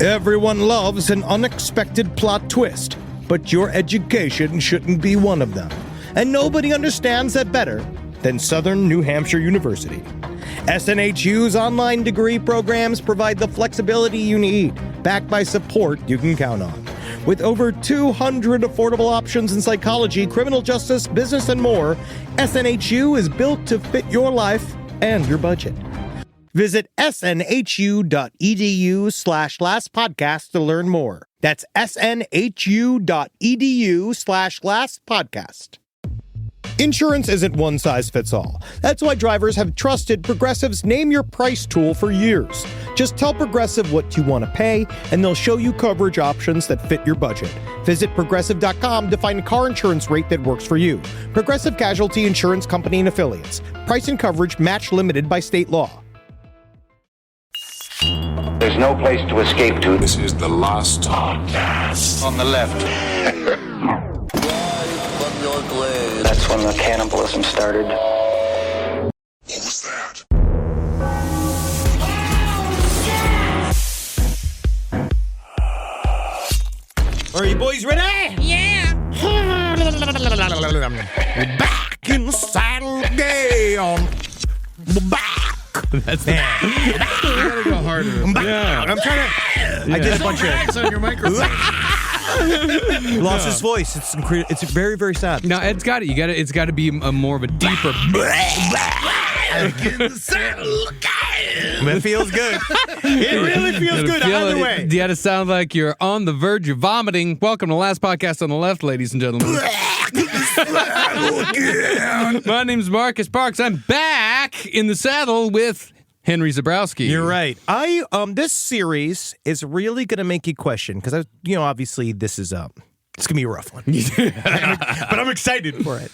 Everyone loves an unexpected plot twist, but your education shouldn't be one of them. And nobody understands that better than Southern New Hampshire University. SNHU's online degree programs provide the flexibility you need, backed by support you can count on. With over 200 affordable options in psychology, criminal justice, business, and more, SNHU is built to fit your life and your budget. Visit snhu.edu/lastpodcast to learn more. That's snhu.edu/lastpodcast. Insurance isn't one size fits all. That's why drivers have trusted Progressive's Name Your Price tool for years. Just tell Progressive what you want to pay, and they'll show you coverage options that fit your budget. Visit Progressive.com to find a car insurance rate that works for you. Progressive Casualty Insurance Company and Affiliates. Price and coverage match limited by state law. There's no place to escape to. This is the last podcast. On the left. That's when the cannibalism started. What was that? Are you boys ready? Yeah. We're back in the saddle again. We're back. That's the You gotta go harder. I'm back. Yeah. I'm trying to. I did a bunch Rags on your microphone. lost his voice. It's very, very sad. No, Ed's got it. It's got to be a more of a deeper. It feels good. It really feels good either way. You got to sound like you're on the verge of vomiting. Welcome to the last podcast on the left, ladies and gentlemen. My name's Marcus Parks. I'm back in the saddle with Henry Zabrowski. You're right. This series is really going to make you question because obviously this is it's going to be a rough one. But I'm excited for it.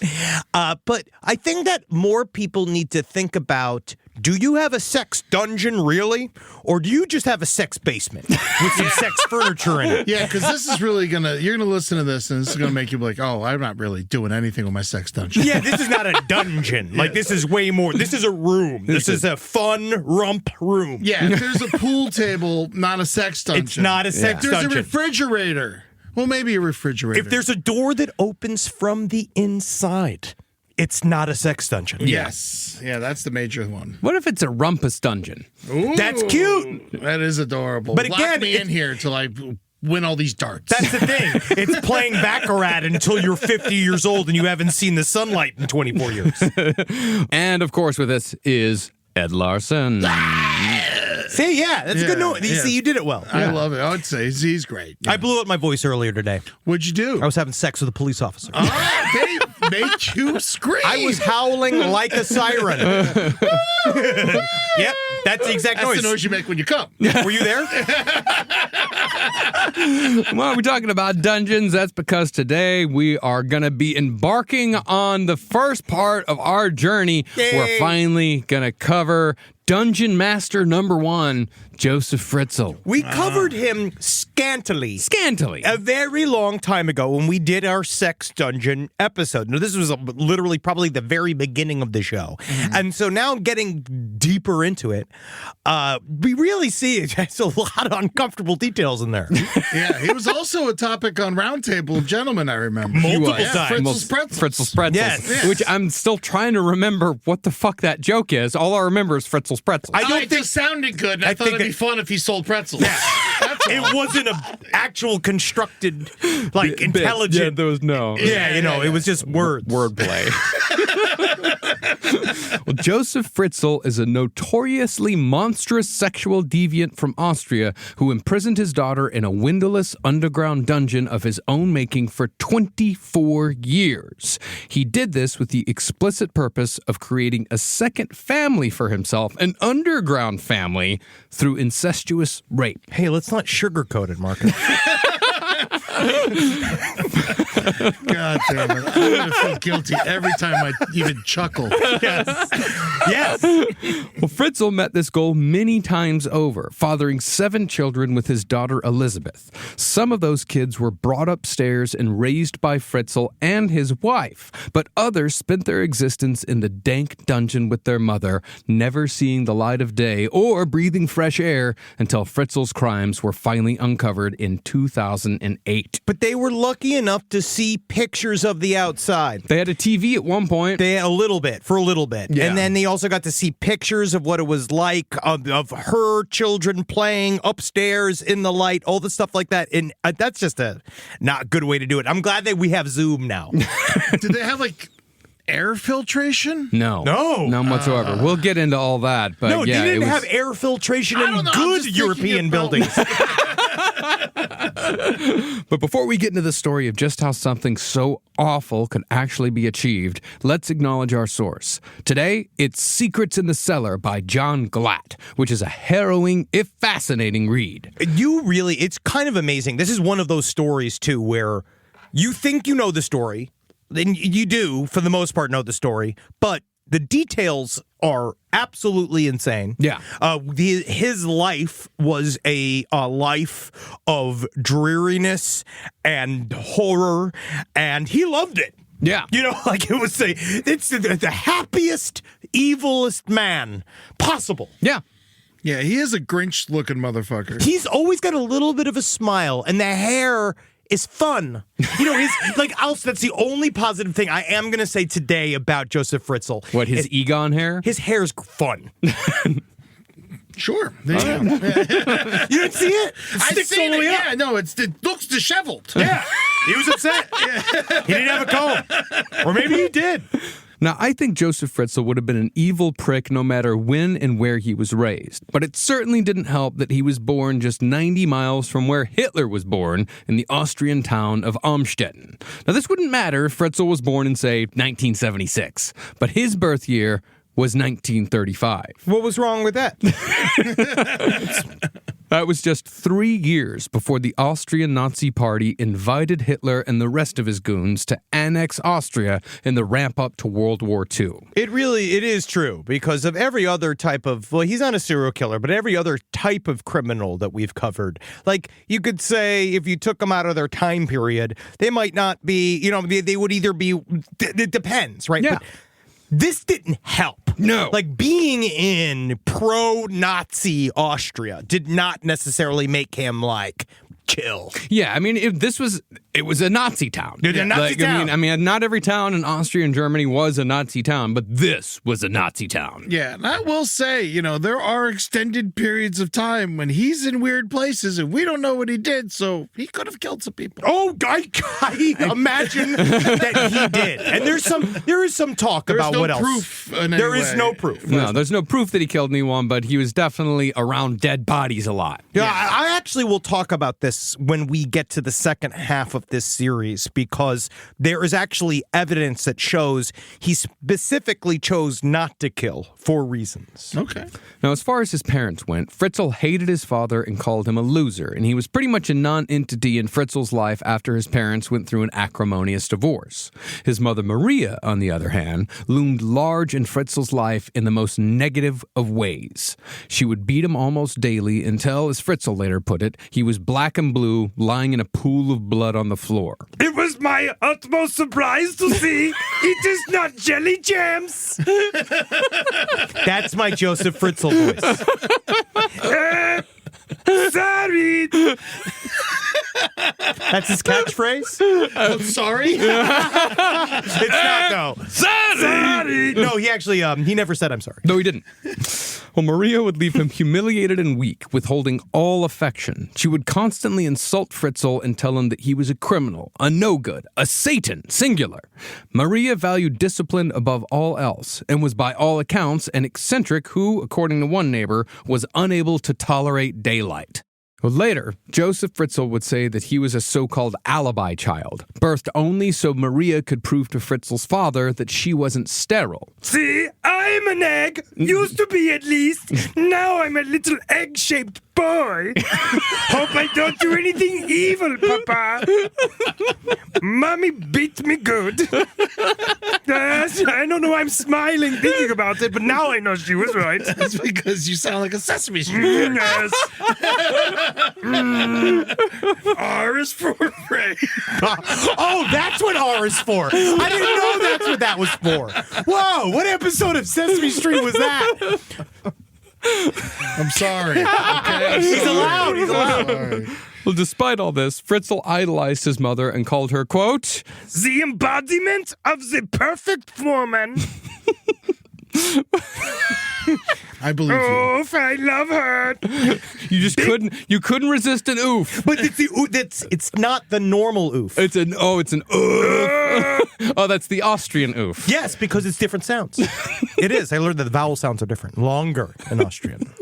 But I think that more people need to think about, do you have a sex dungeon really? Or do you just have a sex basement with some sex furniture in it? Yeah, because this is really you're gonna listen to this and this is gonna make you be like, oh, I'm not really doing anything with my sex dungeon. Yeah, this is not a dungeon. Like, this is way more. This is a room. This is a fun rump room. Yeah, if there's a pool table, not a sex dungeon. It's not a sex There's dungeon. a refrigerator. Well, maybe a refrigerator. If there's a door that opens from the inside, it's not a sex dungeon. Yes. Yeah, that's the major one. What if it's a rumpus dungeon? Ooh, That's cute. That is adorable. But Lock again, me in here till I win all these darts. That's the thing. It's playing Baccarat until you're 50 years old and you haven't seen the sunlight in 24 years. And of course, with us is Ed Larson. See, yeah, that's good. No, you see, you did it well. I love it. I would say he's great. I blew out my voice earlier today. What'd you do? I was having sex with a police officer. They made you scream. I was howling like a siren. Yep, that's the exact That's noise. the noise you make when you come. Were you there? Why are we talking about dungeons? That's because today we are going to be embarking on the first part of our journey. Yay. We're finally going to cover Dungeon Master number 1, Josef Fritzel. We covered him scantily. A very long time ago when we did our sex dungeon episode. Now, this was literally probably the very beginning of the show. Mm-hmm. And so now getting deeper into it, we really see it has a lot of uncomfortable details in there. Yeah, he was also a topic on Roundtable of Gentlemen, I remember. Multiple Yeah, times. Fritzl's Pretzels. Fritzl's Pretzels. Yes. Which I'm still trying to remember what the fuck that joke is. All I remember is Fritzl's Pretzels. I don't It think just sounded good, and I thought think it'd be fun if he sold pretzels. That's all. it wasn't an actual constructed, like, intelligent. Yeah, there was no. It was just words. Wordplay. Well, Josef Fritzel is a notoriously monstrous sexual deviant from Austria who imprisoned his daughter in a windowless underground dungeon of his own making for 24 years. He did this with the explicit purpose of creating a second family for himself, an underground family, through incestuous rape. Hey, let's not sugarcoat it, Marcus. God damn it. I'm going to feel guilty every time I even chuckle. Yes. Well, Fritzl met this goal many times over, fathering 7 children with his daughter Elizabeth. Some of those kids were brought upstairs and raised by Fritzl and his wife, but others spent their existence in the dank dungeon with their mother, never seeing the light of day or breathing fresh air until Fritzl's crimes were finally uncovered in 2008. But they were lucky enough to see pictures of the outside. They had a TV at one point. They a little bit. Yeah. And then they also got to see pictures of what it was like of her children playing upstairs in the light, all the stuff like that. And that's just a not good way to do it. I'm glad that we have Zoom now. Did they have like air filtration? No. No. None whatsoever. We'll get into all that, but No, yeah, they didn't it was... have air filtration in don't know, I'm good just European thinking about- buildings. But before we get into the story of just how something so awful could actually be achieved, let's acknowledge our source. Today, it's Secrets in the Cellar by John Glatt, which is a harrowing, if fascinating read. It's kind of amazing. This is one of those stories, too, where you think you know the story, then you do, for the most part, know the story, but the details are absolutely insane. Yeah. His life was a life of dreariness and horror, and he loved it. Yeah. You know, like it's the happiest, evilest man possible. Yeah. Yeah, he is a Grinch-looking motherfucker. He's always got a little bit of a smile, and the hair is fun. You know, that's the only positive thing I am going to say today about Josef Fritzel. What, his Egon hair? His hair's fun. Sure. There you go. You didn't see it? I Sticks seen all the it. way up. Yeah, no, it looks disheveled. Yeah. He was upset. He didn't have a comb. Or maybe he did. Now, I think Josef Fritzl would have been an evil prick no matter when and where he was raised. But it certainly didn't help that he was born just 90 miles from where Hitler was born, in the Austrian town of Amstetten. Now, this wouldn't matter if Fritzl was born in, say, 1976. But his birth year was 1935. What was wrong with that? That was just 3 years before the Austrian Nazi Party invited Hitler and the rest of his goons to annex Austria in the ramp-up to World War II. It is true, because of every other type of, well, he's not a serial killer, but every other type of criminal that we've covered. Like, you could say, if you took them out of their time period, they might not be, they would either be, it depends, right? Yeah. But this didn't help. No. Like, being in pro-Nazi Austria did not necessarily make him, like, chill. Yeah, I mean, it was a Nazi town. It was a Nazi town. I mean, not every town in Austria and Germany was a Nazi town, but this was a Nazi town. Yeah, and I will say, there are extended periods of time when he's in weird places and we don't know what he did, so he could have killed some people. Oh, I imagine that he did. And there is some talk about no what else. Proof in any There is way. no proof. No, there's no proof that he killed anyone, but he was definitely around dead bodies a lot. Yeah, I actually will talk about this when we get to the second half of this series, because there is actually evidence that shows he specifically chose not to kill for reasons. Okay. Now, as far as his parents went, Fritzl hated his father and called him a loser, and he was pretty much a non-entity in Fritzl's life after his parents went through an acrimonious divorce. His mother, Maria, on the other hand, loomed large in Fritzl's life in the most negative of ways. She would beat him almost daily until, as Fritzl later put it, he was black and blue, lying in a pool of blood on the floor. It was my utmost surprise to see it is not jelly jams. That's my Josef Fritzel voice. Sorry. That's his catchphrase? I'm sorry? It's not, though. Sorry. No, he actually, he never said I'm sorry. No, he didn't. Well, Maria would leave him humiliated and weak, withholding all affection. She would constantly insult Fritzl and tell him that he was a criminal, a no-good, a Satan, singular. Maria valued discipline above all else, and was by all accounts an eccentric who, according to one neighbor, was unable to tolerate daylight. Well, later, Josef Fritzel would say that he was a so-called alibi child, birthed only so Maria could prove to Fritzel's father that she wasn't sterile. See, I'm an egg. Used to be, at least. Now I'm a little egg-shaped boy. Hope I don't do anything evil, Papa. Mommy beat me good. I don't know why I'm smiling thinking about it, but now I know she was right. That's because you sound like a Sesame Street. Yes. R is for Ray. Oh, that's what R is for. I didn't know that's what that was for. Whoa, what episode of Sesame Street was that? I'm sorry. Okay, He's allowed. He's allowed. Sorry. Well, despite all this, Fritzl idolized his mother and called her, quote, The embodiment of the perfect woman. I believe you. Oof, I love her. you couldn't resist an oof. But it's not the normal oof. It's an oof. Oh, that's the Austrian oof. Yes, because it's different sounds. It is. I learned that the vowel sounds are different, longer in Austrian.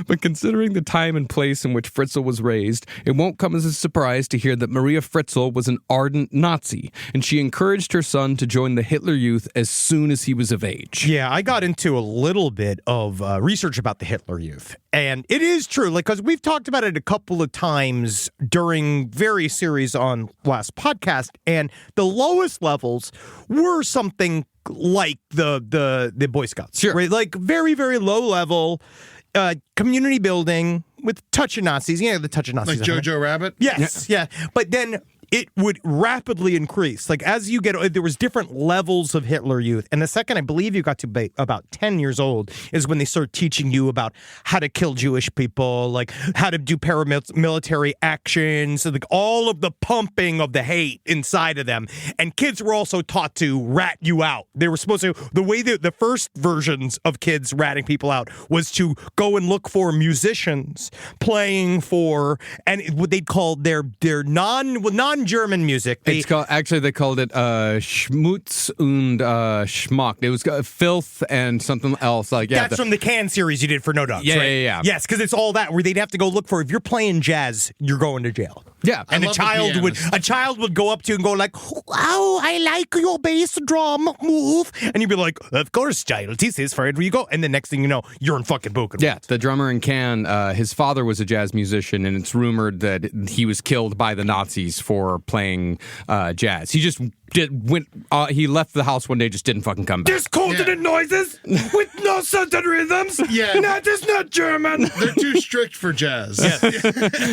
But considering the time and place in which Fritzl was raised, it won't come as a surprise to hear that Maria Fritzl was an ardent Nazi, and she encouraged her son to join the Hitler Youth as soon as he was of age. Yeah, I got into a little bit of research about the Hitler Youth. And it is true, because we've talked about it a couple of times during various series on last podcast, and the lowest levels were something like the Boy Scouts. Sure. Right? Like very, very low level community building with touch of Nazis. Yeah, the touch of Nazis. Like Jojo Rabbit? Yes, yeah. But then it would rapidly increase. Like as you get, there was different levels of Hitler Youth. And the second I believe you got to be about 10 years old is when they start teaching you about how to kill Jewish people, like how to do paramilitary actions, like all of the pumping of the hate inside of them. And kids were also taught to rat you out. They were supposed to, the way that the first versions of kids ratting people out was to go and look for musicians playing for, and what they'd call their non-German music. They called it Schmutz und Schmuck. It was filth and something else. Like that's from the Can series you did for No Dogs, yeah, right? yeah. Yes, because it's all that where they'd have to go look for, if you're playing jazz, you're going to jail. Yeah. And a child would go up to you and go like, "Oh, I like your bass drum move," and you'd be like, "Of course, child. This is for you go." And the next thing you know, you're in fucking Buchenwald. Yeah, the drummer in Can, his father was a jazz musician, and it's rumored that he was killed by the Nazis for playing jazz. He just he left the house one day, just didn't fucking come back. Discordant noises with no certain rhythms. Yeah. That is not German. They're too strict for jazz.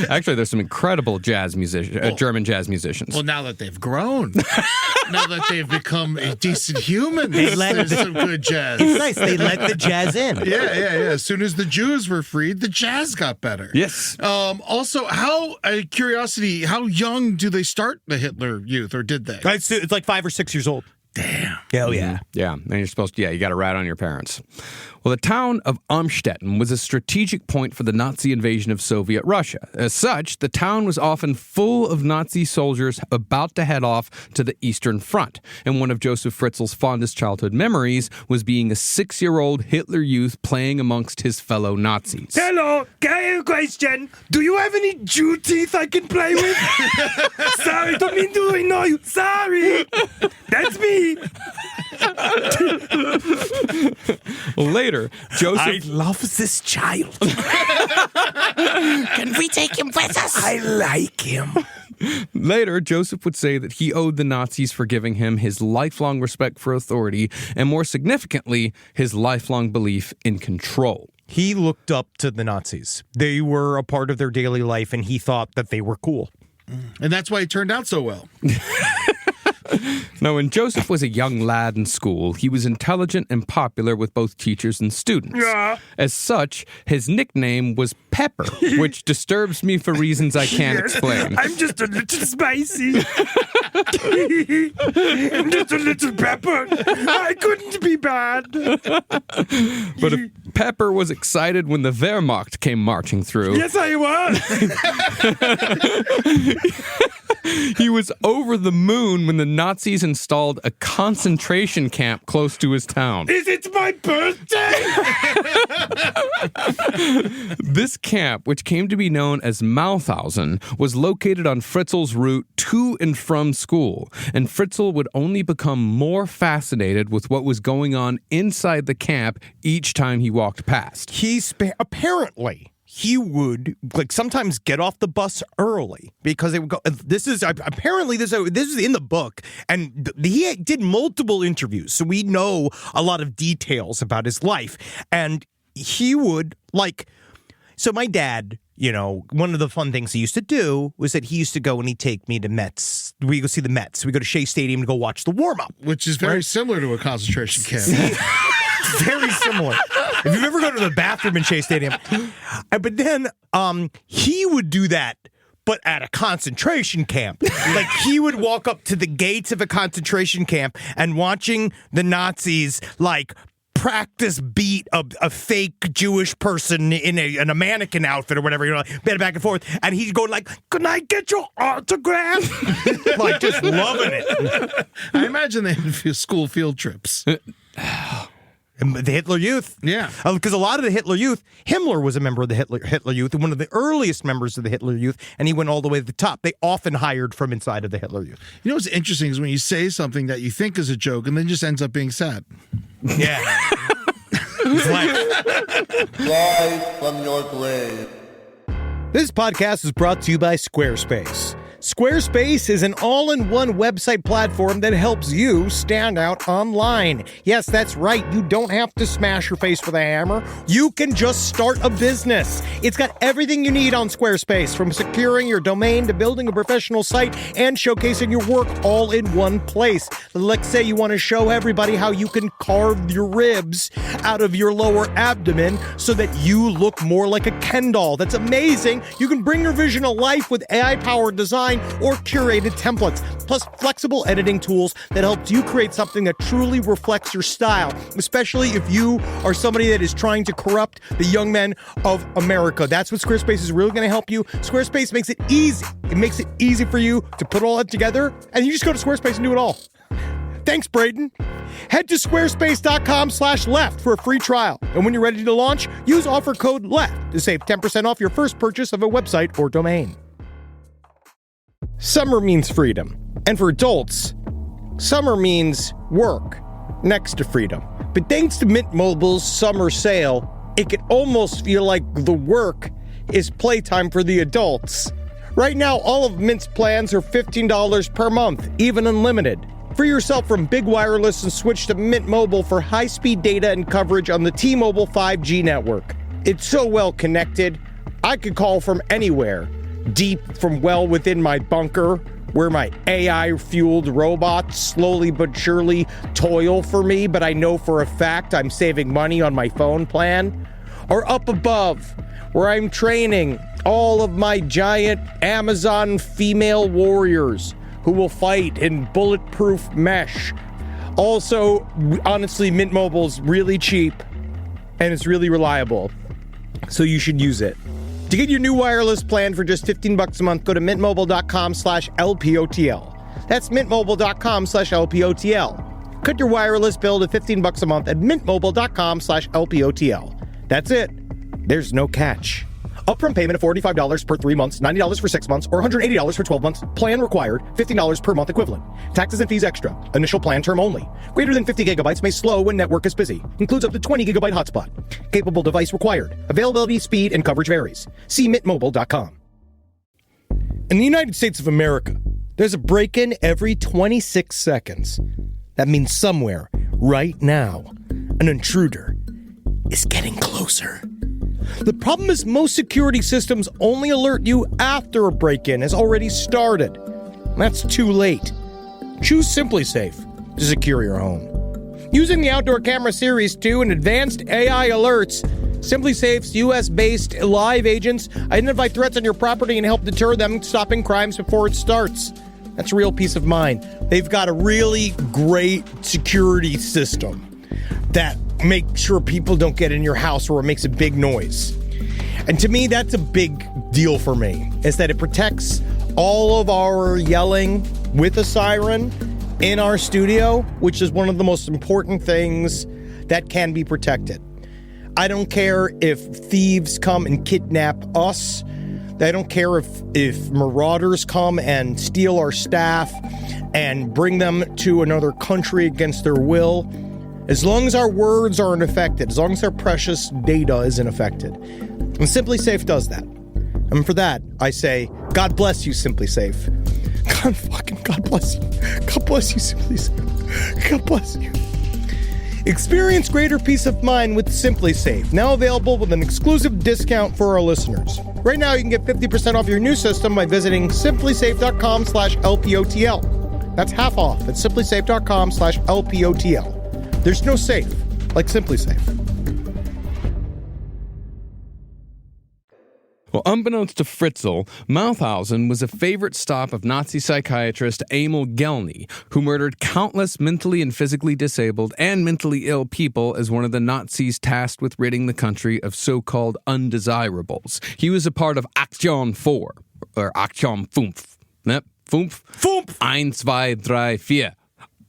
Actually, there's some incredible German jazz musicians. Well, now that they've grown, now that they've become a decent human, there's some good jazz. It's nice. They let the jazz in. Yeah. As soon as the Jews were freed, the jazz got better. Yes. Also, curiosity, how young do they start the Hitler Youth, or did they? It's like 5 or 6 years old. Damn. Hell yeah. Yeah, and you're supposed to, you got to rat on your parents. Well, the town of Amstetten was a strategic point for the Nazi invasion of Soviet Russia. As such, the town was often full of Nazi soldiers about to head off to the Eastern Front. And one of Josef Fritzel's fondest childhood memories was being a 6-year-old Hitler Youth playing amongst his fellow Nazis. Hello, can I have a question? Do you have any Jew teeth I can play with? Sorry, don't mean to annoy you. Sorry. That's me. Well, later, Joseph... I love this child. Can we take him with us? I like him. Later, Joseph would say that he owed the Nazis for giving him his lifelong respect for authority and, more significantly, his lifelong belief in control. He looked up to the Nazis. They were a part of their daily life, and he thought that they were cool. And that's why he turned out so well. Now, when Joseph was a young lad in school, he was intelligent and popular with both teachers and students. Yeah. As such, his nickname was Pepper, which disturbs me for reasons I can't explain. I'm just a little spicy. I'm just a little pepper. I couldn't be bad. But if Pepper was excited when the Wehrmacht came marching through. Yes, I was. He was over the moon when the Nazis installed a concentration camp close to his town. Is it my birthday? This camp, which came to be known as Mauthausen, was located on Fritzl's route to and from school, and Fritzl would only become more fascinated with what was going on inside the camp each time he walked past. Apparently he would sometimes get off the bus early because they would go. This is in the book, and he did multiple interviews, so we know a lot of details about his life. And he would so my dad, one of the fun things he used to do was that he used to go and he'd take me to Mets. We go see the Mets. We go to Shea Stadium to go watch the warm up, Which is very similar to a concentration camp. Very similar. If you've ever gone to the bathroom in Shea Stadium. But then he would do that, but at a concentration camp. He would walk up to the gates of a concentration camp and watching the Nazis, practice beat a fake Jewish person in a mannequin outfit or whatever, back and forth. And he'd go can I get your autograph? Just loving it. I imagine they had school field trips. The Hitler Youth. Yeah. Because a lot of the Hitler Youth, Himmler was a member of the Hitler Youth, and one of the earliest members of the Hitler Youth, and he went all the way to the top. They often hired from inside of the Hitler Youth. You know what's interesting is when you say something that you think is a joke and then just ends up being sad. Yeah. Rise from your grave. This podcast is brought to you by Squarespace. Squarespace is an all-in-one website platform that helps you stand out online. Yes, that's right. You don't have to smash your face with a hammer. You can just start a business. It's got everything you need on Squarespace, from securing your domain to building a professional site and showcasing your work all in one place. Let's say you want to show everybody how you can carve your ribs out of your lower abdomen so that you look more like a Ken doll. That's amazing. You can bring your vision to life with AI-powered design or curated templates, plus flexible editing tools that helps you create something that truly reflects your style, especially if you are somebody that is trying to corrupt the young men of America. That's what Squarespace is really going to help you. Squarespace makes it easy. It makes it easy for you to put all that together, and you just go to Squarespace and do it all. Thanks, Braden. Head to squarespace.com/left for a free trial. And when you're ready to launch, use offer code LEFT to save 10% off your first purchase of a website or domain. Summer means freedom. And for adults, summer means work next to freedom. But thanks to Mint Mobile's summer sale, it can almost feel like the work is playtime for the adults. Right now, all of Mint's plans are $15 per month, even unlimited. Free yourself from big wireless and switch to Mint Mobile for high-speed data and coverage on the T-Mobile 5G network. It's so well connected, I could call from anywhere. Deep from well within my bunker, where my AI-fueled robots slowly but surely toil for me, but I know for a fact I'm saving money on my phone plan. Or up above, where I'm training all of my giant Amazon female warriors who will fight in bulletproof mesh. Also, honestly, Mint Mobile's really cheap and it's really reliable, so you should use it. To get your new wireless plan for just $15 a month, go to mintmobile.com/LPOTL. That's mintmobile.com/LPOTL. Cut your wireless bill to $15 a month at mintmobile.com/LPOTL. That's it. There's no catch. Upfront payment of $45 per 3 months, $90 for 6 months, or $180 for 12 months. Plan required, $15 per month equivalent. Taxes and fees extra. Initial plan term only. Greater than 50 gigabytes may slow when network is busy. Includes up to 20 gigabyte hotspot. Capable device required. Availability, speed, and coverage varies. See mintmobile.com. In the United States of America, there's a break-in every 26 seconds. That means somewhere, right now, an intruder is getting closer. The problem is most security systems only alert you after a break-in has already started. That's too late. Choose SimpliSafe to secure your home. Using the Outdoor Camera Series 2 and advanced AI alerts, SimpliSafe's US-based live agents identify threats on your property and help deter them, stopping crimes before it starts. That's real peace of mind. They've got a really great security system that makes sure people don't get in your house or it makes a big noise. And to me, that's a big deal for me, is that it protects all of our yelling with a siren in our studio, which is one of the most important things that can be protected. I don't care if thieves come and kidnap us. I don't care if marauders come and steal our staff and bring them to another country against their will. As long as our words aren't affected, as long as our precious data isn't affected. And Simply Safe does that. And for that, I say, God bless you, Simply Safe. God bless you. God bless you, Simply Safe. God bless you. Experience greater peace of mind with Simply Safe, now available with an exclusive discount for our listeners. Right now, you can get 50% off your new system by visiting simplysafe.com/LPOTL. That's half off at simplysafe.com/LPOTL. There's no safe like Simply Safe. Well, unbeknownst to Fritzl, Mauthausen was a favorite stop of Nazi psychiatrist Emil Gelny, who murdered countless mentally and physically disabled and mentally ill people as one of the Nazis tasked with ridding the country of so-called undesirables. He was a part of Aktion 4, or Aktion 5. Yep, 5. 1, 2, 3, 4.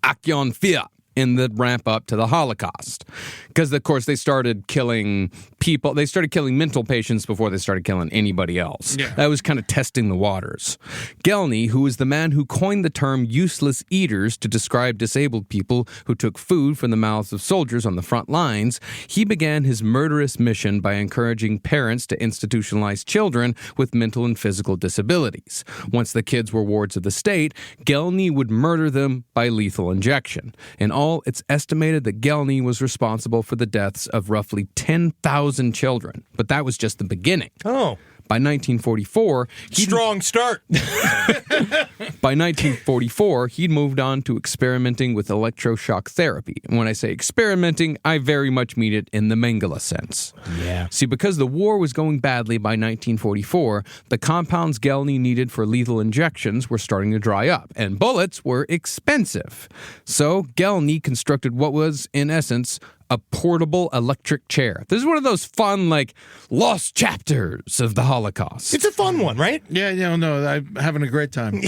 Aktion 4. In the ramp up to the Holocaust. Because, of course, they started killing people. They started killing mental patients before they started killing anybody else. Yeah. That was kind of testing the waters. Gelny, who was the man who coined the term useless eaters to describe disabled people who took food from the mouths of soldiers on the front lines, he began his murderous mission by encouraging parents to institutionalize children with mental and physical disabilities. Once the kids were wards of the state, Gelny would murder them by lethal injection. In all, it's estimated that Gelny was responsible for the deaths of roughly 10,000 children. But that was just the beginning. Oh. By 1944... Strong start. By 1944, he'd moved on to experimenting with electroshock therapy. And when I say experimenting, I very much mean it in the Mengele sense. Yeah. See, because the war was going badly by 1944, the compounds Gelny needed for lethal injections were starting to dry up, and bullets were expensive. So Gelny constructed what was, in essence, a portable electric chair. This is one of those fun, lost chapters of the Holocaust. It's a fun one, right? Yeah, no, I'm having a great time.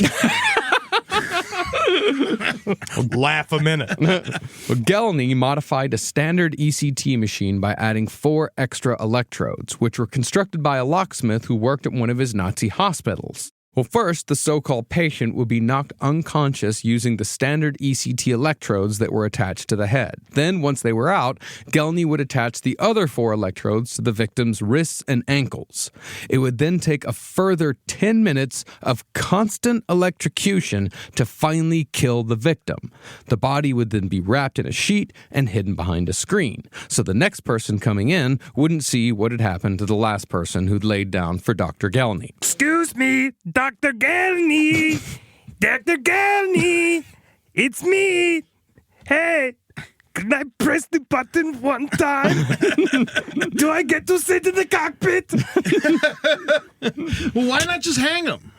Laugh a minute. Well, Gelny modified a standard ECT machine by adding 4 extra electrodes, which were constructed by a locksmith who worked at one of his Nazi hospitals. Well, first, the so-called patient would be knocked unconscious using the standard ECT electrodes that were attached to the head. Then, once they were out, Gelny would attach the other 4 electrodes to the victim's wrists and ankles. It would then take a further 10 minutes of constant electrocution to finally kill the victim. The body would then be wrapped in a sheet and hidden behind a screen, so the next person coming in wouldn't see what had happened to the last person who'd laid down for Dr. Gelny. Excuse me, Dr. Gelny! Dr. Gelny! It's me! Hey, can I press the button one time? Do I get to sit in the cockpit? Well, why not just hang them?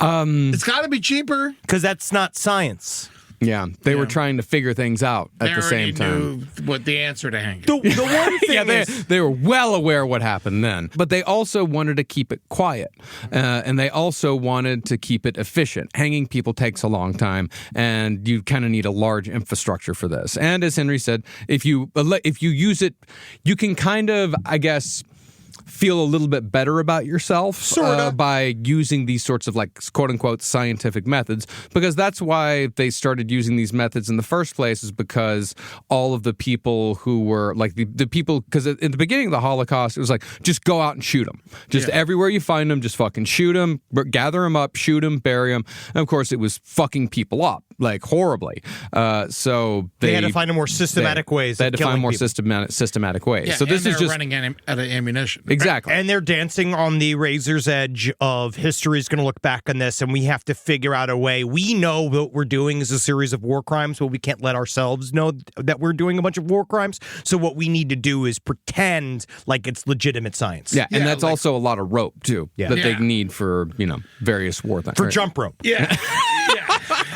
It's got to be cheaper. Because that's not science. Yeah, they were trying to figure things out at the same time. They already knew what the answer to hanging. The one thing is... They were well aware what happened then. But they also wanted to keep it quiet. And they also wanted to keep it efficient. Hanging people takes a long time, and you kind of need a large infrastructure for this. And as Henry said, if you use it, you can kind of, I guess, feel a little bit better about yourself by using these sorts of quote-unquote scientific methods, because that's why they started using these methods in the first place, is because all of the people who were the people, because in the beginning of the Holocaust, it was just go out and shoot them. Just everywhere you find them, just fucking shoot them, gather them up, shoot them, bury them. And of course, it was fucking people up, horribly. So they had to find a more systematic ways. They had to find more systematic ways. Yeah, so this is just running out of ammunition. Exactly. And they're dancing on the razor's edge of history is going to look back on this, and we have to figure out a way. We know what we're doing is a series of war crimes, but we can't let ourselves know that we're doing a bunch of war crimes. So what we need to do is pretend like it's legitimate science. Yeah, and that's also a lot of rope, too, that they need for, various war things. For jump rope. Yeah.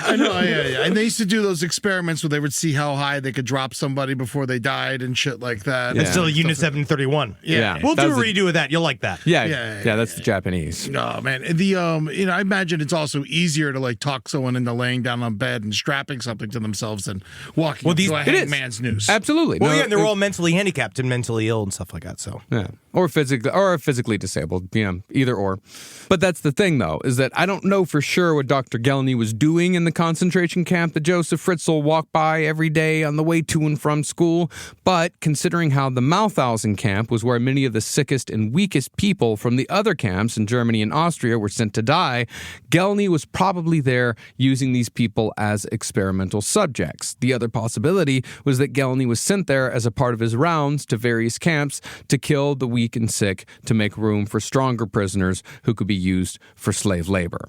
I know, yeah. And they used to do those experiments where they would see how high they could drop somebody before they died and shit like that. Yeah. It's still Unit 731. Yeah. We'll That do a was a- redo of that. You'll like that. Yeah, that's the Japanese. Oh man, the I imagine it's also easier to like talk someone into laying down on bed and strapping something to themselves than walking up to a it is. hangman's noose. Absolutely. Well, No, yeah, and they're all mentally handicapped and mentally ill and stuff like that. So Yeah. Or physically disabled. Yeah, either or. But that's the thing, though, is that I don't know for sure what Dr. Gelney was doing in the concentration camp that Josef Fritzel walked by every day on the way to and from school. But considering how the Mauthausen camp was where many of the sickest and weakest people from the other camps in Germany and Austria were sent to die, Gelney was probably there using these people as experimental subjects. The other possibility was that Gelney was sent there as a part of his rounds to various camps to kill the weak and sick to make room for stronger prisoners who could be used for slave labor.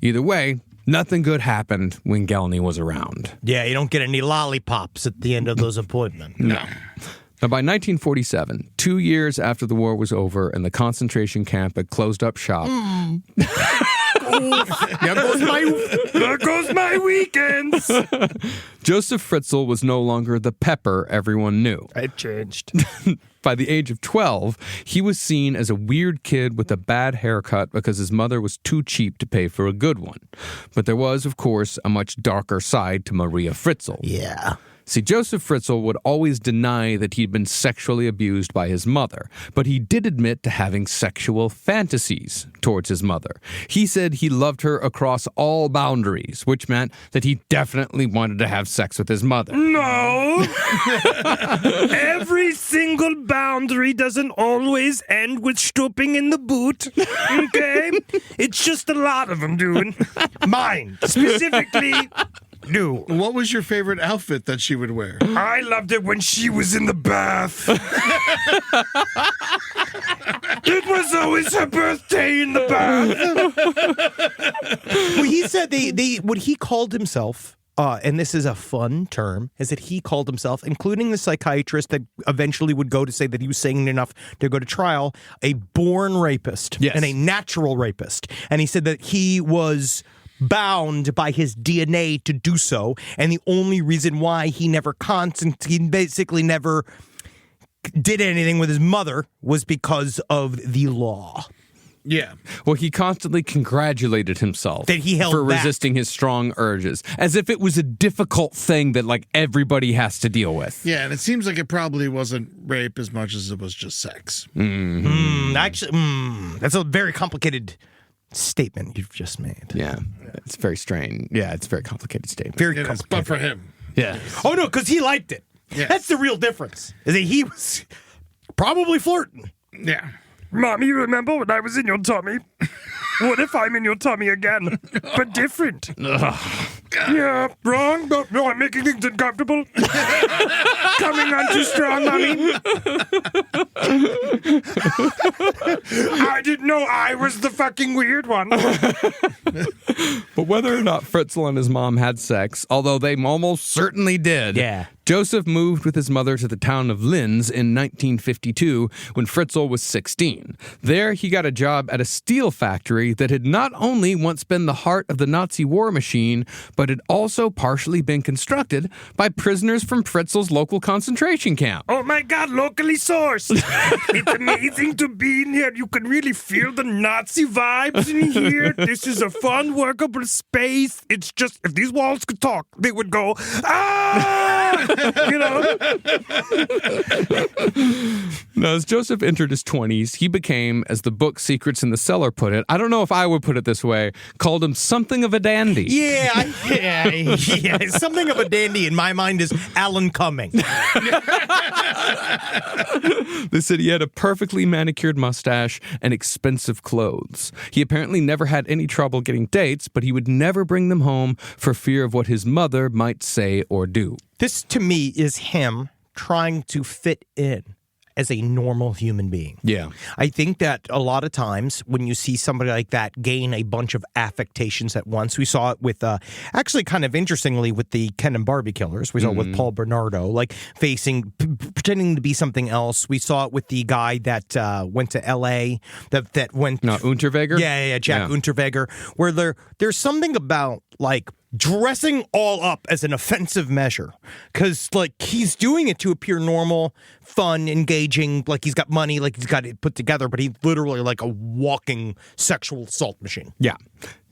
Either way, nothing good happened when Gelney was around. yeah, you don't get any lollipops at the end of those appointments. No. Now, by 1947, 2 years after the war was over and the concentration camp had closed up shop, There goes my weekends. Josef Fritzel was no longer the pepper everyone knew. I've changed. By the age of 12, he was seen as a weird kid with a bad haircut because his mother was too cheap to pay for a good one. But there was, of course, a much darker side to Maria Fritzl. Yeah. See, Josef Fritzel would always deny that he'd been sexually abused by his mother, but he did admit to having sexual fantasies towards his mother. He said he loved her across all boundaries, which meant that he definitely wanted to have sex with his mother. No. Every single boundary doesn't always end with stooping in the boot. Okay? It's just a lot of them, dude. Mine. Specifically, No. What was your favorite outfit that she would wear? I loved it when she was in the bath. It was always her birthday in the bath. Well, he said what he called himself, and this is a fun term, is that he called himself, including the psychiatrist that eventually would go to say that he was sane enough to go to trial, a born rapist and a natural rapist. And he said that he was bound by his DNA to do so, and the only reason why he basically never did anything with his mother was because of the law. Yeah. Well, he constantly congratulated himself That he held for back. resisting his strong urges, as if it was a difficult thing that like everybody has to deal with. Yeah, and it seems like it probably wasn't rape as much as it was just sex. Actually, that's a very complicated statement you've just made. Yeah, it's very strange. Yeah, it's a very complicated statement. Very It is, complicated. but for him. Yeah. Oh no, because he liked it. Yes. That's the real difference. Is that he was probably flirting. Yeah. Mommy, you remember when I was in your tummy? What if I'm in your tummy again, but different? Yeah, wrong, but no, I'm making things uncomfortable. Coming on too strong, Mommy. I didn't know I was the fucking weird one. But whether or not Fritzl and his mom had sex, although they almost certainly did, Yeah. Josef moved with his mother to the town of Linz in 1952 when Fritzl was 16. There, he got a job at a steel factory that had not only once been the heart of the Nazi war machine, but had also partially been constructed by prisoners from Fritzl's local concentration camp. Oh my God, locally sourced. It's amazing to be in here. You can really feel the Nazi vibes in here. This is a fun, workable space. It's just, if these walls could talk, they would go, ah! You know? Now, as Josef entered his 20s, he became, as the book Secrets in the Cellar put it, I don't know if I would put it this way, called him something of a dandy. Yeah. Something of a dandy in my mind is Alan Cumming. They said he had a perfectly manicured mustache and expensive clothes. He apparently never had any trouble getting dates, but he would never bring them home for fear of what his mother might say or do. This, to me, is him trying to fit in as a normal human being. Yeah. I think that a lot of times when you see somebody like that gain a bunch of affectations at once, we saw it with, actually kind of interestingly, with the Ken and Barbie killers. We saw it with Paul Bernardo, like pretending to be something else. We saw it with the guy that went to L.A., that went... No, Unterweger? Yeah, Jack Unterweger, where there's something about, like, dressing all up as an offensive measure because, like, he's doing it to appear normal, fun, engaging, like he's got money, like he's got it put together, but he's literally like a walking sexual assault machine. Yeah.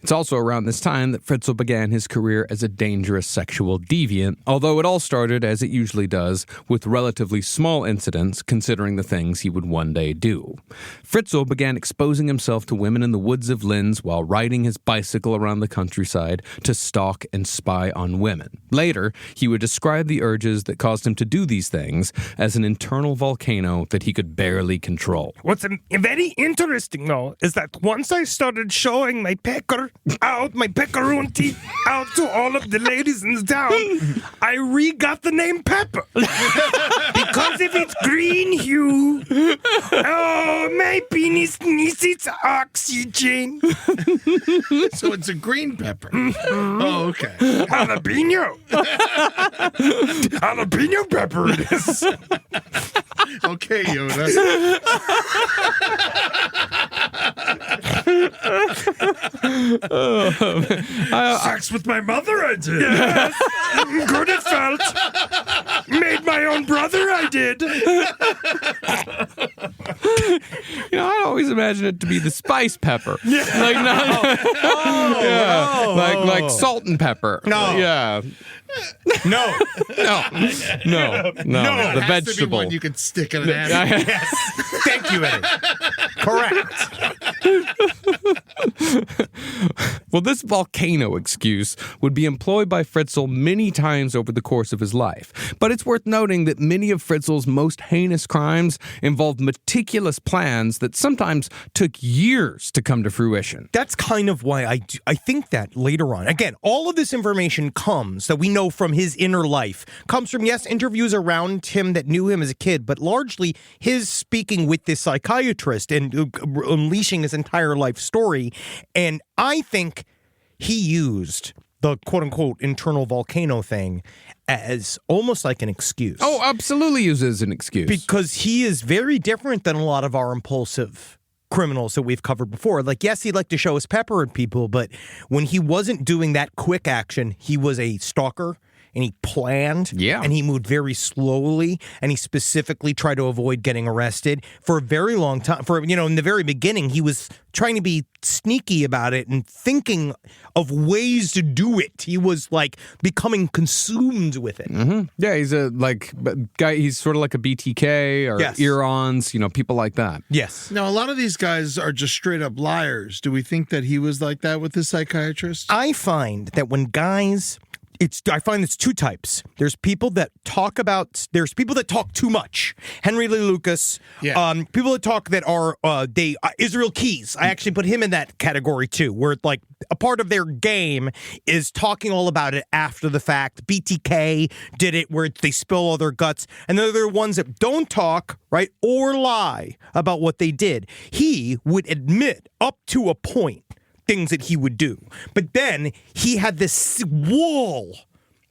It's also around this time that Fritzl began his career as a dangerous sexual deviant, although it all started, as it usually does, with relatively small incidents, considering the things he would one day do. Fritzl began exposing himself to women in the woods of Linz while riding his bicycle around the countryside to stalk and spy on women. Later, he would describe the urges that caused him to do these things as an internal volcano that he could barely control. What's very interesting, though, is that once I started showing my pecker out, my peckerunti out to all of the ladies in the town, I re-got the name Pepper. Because if it's green hue, oh, my penis needs its oxygen. So it's a green pepper. Oh, okay. Jalapeno. Jalapeno pepper it is. Okay, Yoda. Sex with my mother, I did. Yes. Good it felt. Made my own brother, I did. I always imagine it to be the spice pepper. Yeah. Like, not, like salt and pepper. No. Yeah. No. No. The Has to be vegetable. one you could stick in an ass. Yes. Thank you, Eddie. Correct. Well, this volcano excuse would be employed by Fritzl many times over the course of his life. But it's worth noting that many of Fritzl's most heinous crimes involved meticulous plans that sometimes took years to come to fruition. That's kind of why I think that later on, again, all of this information comes that we know from his inner life, comes from, yes, interviews around him that knew him as a kid, but largely his speaking with this psychiatrist and unleashing his entire life story. And I think he used the quote-unquote internal volcano thing as almost like an excuse. Oh, absolutely uses an excuse. Because he is very different than a lot of our impulsive criminals that we've covered before. Like, yes, he'd like to show his pepper at people, but when he wasn't doing that quick action, he was a stalker. And he planned, and he moved very slowly, and he specifically tried to avoid getting arrested for a very long time. In the very beginning, he was trying to be sneaky about it and thinking of ways to do it. He was like becoming consumed with it. Mm-hmm. Yeah, he's a guy. He's sort of like a BTK or Irons, people like that. Yes. Now, a lot of these guys are just straight up liars. Do we think that he was like that with his psychiatrist? I find that when guys... I find it's two types. There's people that talk too much. Henry Lee Lucas. Yeah. People that talk that are Israel Keys. I actually put him in that category too, where like a part of their game is talking all about it after the fact. BTK did it where they spill all their guts. And then there are ones that don't talk, right, or lie about what they did. He would admit up to a point things that he would do. But then he had this wall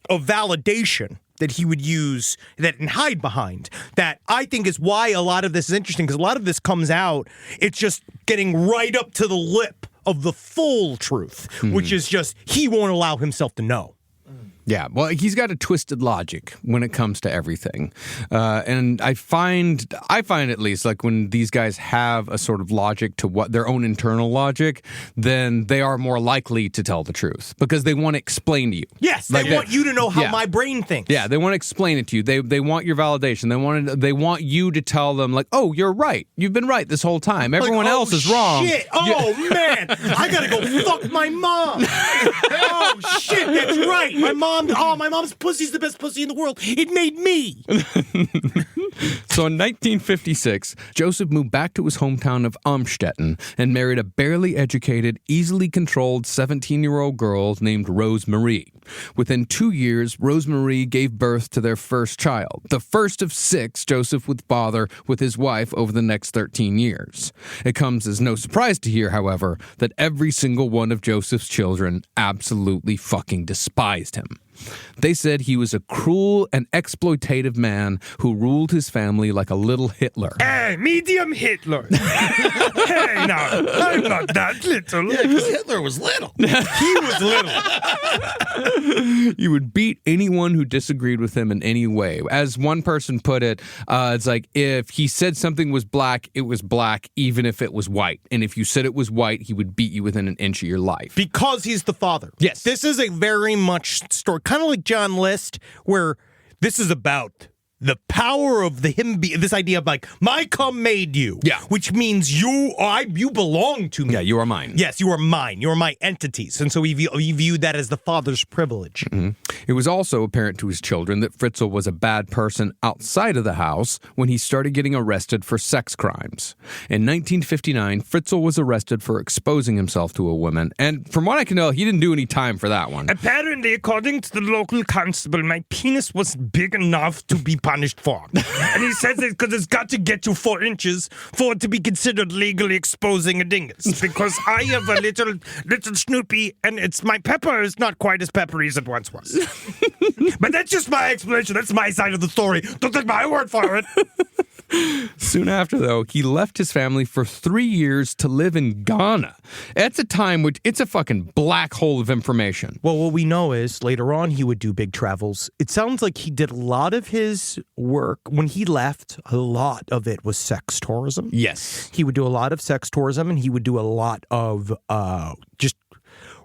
of validation that he would use and hide behind. That I think is why a lot of this is interesting, because a lot of this comes out, it's just getting right up to the lip of the full truth, which is just he won't allow himself to know. Yeah, well, he's got a twisted logic when it comes to everything. And I find at least, like when these guys have a sort of logic to what their own internal logic, then they are more likely to tell the truth because they want to explain to you. Yes, they want you to know how my brain thinks. Yeah, they want to explain it to you. They want your validation. They want you to tell them like, "Oh, you're right. You've been right this whole time. Everyone else is wrong." Shit. Oh man, I gotta go fuck my mom. Oh shit, that's right. My mom's pussy's the best pussy in the world. It made me. So in 1956, Joseph moved back to his hometown of Amstetten and married a barely educated, easily controlled 17-year-old girl named Rose Marie. Within 2 years, Rose Marie gave birth to their first child, the first of 6 Joseph would father with his wife over the next 13 years. It comes as no surprise to hear, however, that every single one of Joseph's children absolutely fucking despised him. They said he was a cruel and exploitative man who ruled his family like a little Hitler. Hey, medium Hitler. Hey, now, I'm not that little. Yeah, because Hitler was little. He was little. He would beat anyone who disagreed with him in any way. As one person put it, it's like if he said something was black, it was black, even if it was white. And if you said it was white, he would beat you within an inch of your life. Because he's the father. Yes. This is a very much story, kind of like John List, where this is about the power of this idea of like, my cum made you. Yeah. Which means you belong to me. Yeah, you are mine. Yes, you are mine. You are my entities. And so he viewed that as the father's privilege. Mm-hmm. It was also apparent to his children that Fritzl was a bad person outside of the house when he started getting arrested for sex crimes. In 1959, Fritzl was arrested for exposing himself to a woman, and from what I can tell, he didn't do any time for that one. Apparently, according to the local constable, my penis was big enough to be punished for. And he says it because it's got to get to 4 inches for it to be considered legally exposing a dingus. Because I have a little snoopy, and my pepper is not quite as peppery as it once was. But that's just my explanation. That's my side of the story. Don't take my word for it. Soon after, though, he left his family for 3 years to live in Ghana. At a time which it's a fucking black hole of information. Well, what we know is later on he would do big travels. It sounds like he did a lot of his work. When he left, a lot of it was sex tourism. Yes. He would do a lot of sex tourism, and he would do a lot of just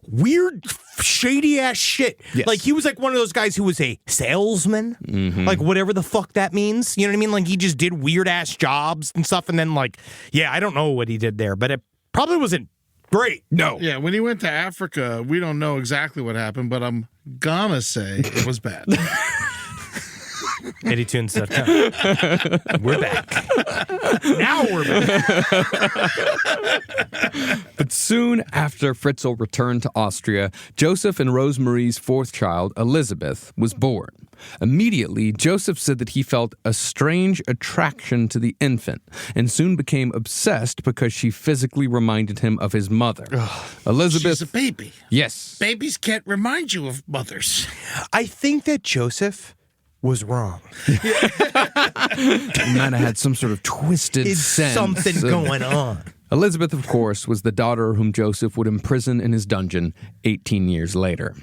weird, shady ass shit. Yes. Like he was like one of those guys who was a salesman, like whatever the fuck that means. You know what I mean? Like he just did weird ass jobs and stuff. And then like, yeah, I don't know what he did there, but it probably wasn't great. No. Yeah, when he went to Africa, we don't know exactly what happened, but I'm gonna say it was bad. EddieTunes.com. We're back. Now we're back. But soon after Fritzl returned to Austria, Joseph and Rosemarie's 4th child, Elizabeth, was born. Immediately, Joseph said that he felt a strange attraction to the infant and soon became obsessed because she physically reminded him of his mother. Elizabeth. She's a baby. Yes. Babies can't remind you of mothers. I think that Joseph was wrong. He might have had some sort of twisted sense. Something going on. Elizabeth, of course, was the daughter whom Joseph would imprison in his dungeon 18 years later.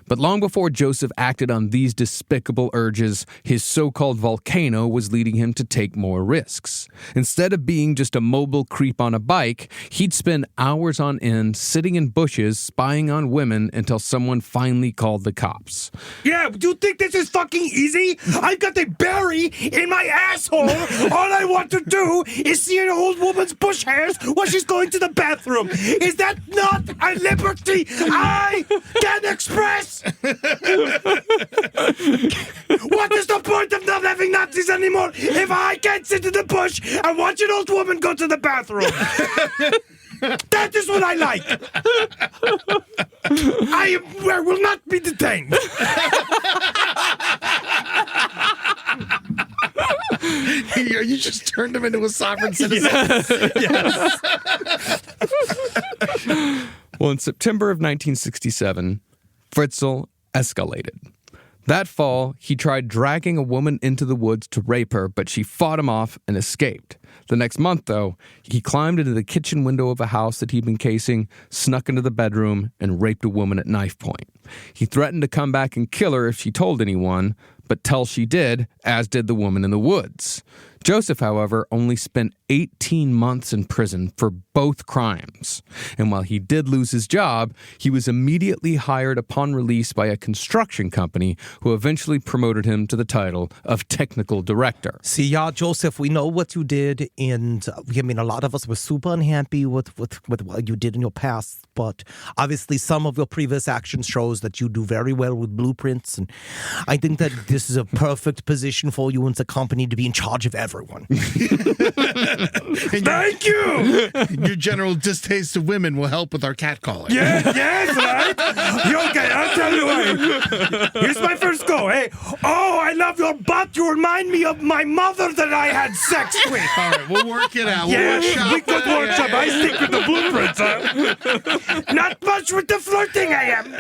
But long before Joseph acted on these despicable urges, his so-called volcano was leading him to take more risks. Instead of being just a mobile creep on a bike, he'd spend hours on end sitting in bushes spying on women until someone finally called the cops. Yeah, do you think this is fucking easy? I've got a berry in my asshole. All I want to do is see an old woman's bush hairs while she's going to the bathroom. Is that not a liberty I can express? What is the point of not having Nazis anymore if I can't sit in the bush and watch an old woman go to the bathroom? That is what I like. I will not be detained. You just turned him into a sovereign citizen. Yes. Well, in September of 1967, Fritzl escalated. That fall, he tried dragging a woman into the woods to rape her, but she fought him off and escaped. The next month, though, he climbed into the kitchen window of a house that he'd been casing, snuck into the bedroom, and raped a woman at knife point. He threatened to come back and kill her if she told anyone, but tell she did, as did the woman in the woods. Joseph, however, only spent 18 months in prison for both crimes. And while he did lose his job, he was immediately hired upon release by a construction company who eventually promoted him to the title of technical director. See, yeah, Joseph, we know what you did, and I mean, a lot of us were super unhappy with what you did in your past, but obviously some of your previous actions shows that you do very well with blueprints, and I think that this is a perfect position for you and the company to be in charge of everyone. Thank you. Your general distaste of women will help with our catcalling. Yes, right? Okay, I'll tell you what. Here's my first go, hey. Oh, I love your butt. You remind me of my mother that I had sex with. All right, we'll work it out. Yeah, We'll workshop we could it. workshop. I stick with the blueprints, huh? Not much with the flirting, I am.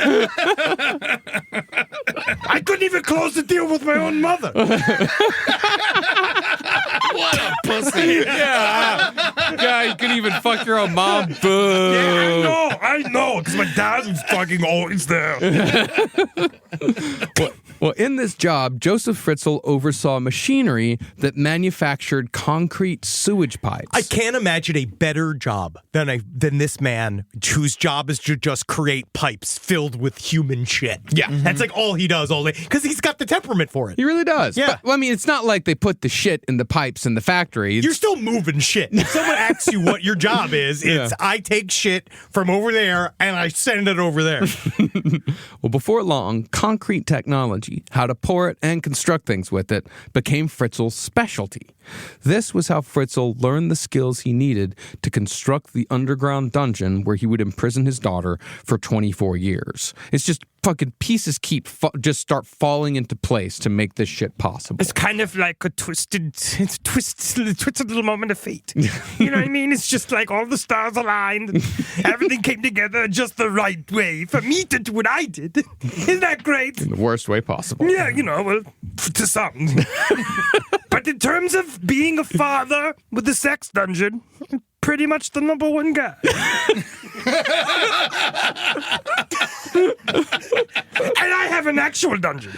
I couldn't even close the deal with my own mother. What a pussy. Yeah, you couldn't even fuck your own mom. Boo. Yeah, I know, because my dad was fucking always there. Well, in this job, Josef Fritzel oversaw machinery that manufactured concrete sewage pipes. I can't imagine a better job than this man whose job is to just create pipes filled with human shit. Yeah. That's like all he does all day because he's got the temperament for it. He really does. Yeah. But, well, I mean, it's not like they put the shit in the pipes in the factory. You're still moving shit. If someone asks you what your job is, it's I take shit from over there and I send it over there. Well, before long, concrete technology, how to pour it and construct things with it, became Fritzel's specialty. This was how Fritzl learned the skills he needed to construct the underground dungeon where he would imprison his daughter for 24 years. It's just fucking pieces just start falling into place to make this shit possible. It's kind of like a twisted little moment of fate. You know what I mean? It's just like all the stars aligned. Everything came together just the right way for me to do what I did. Isn't that great? In the worst way possible. Yeah, well, to some. But in terms of being a father with the sex dungeon, pretty much the number one guy. And I have an actual dungeon.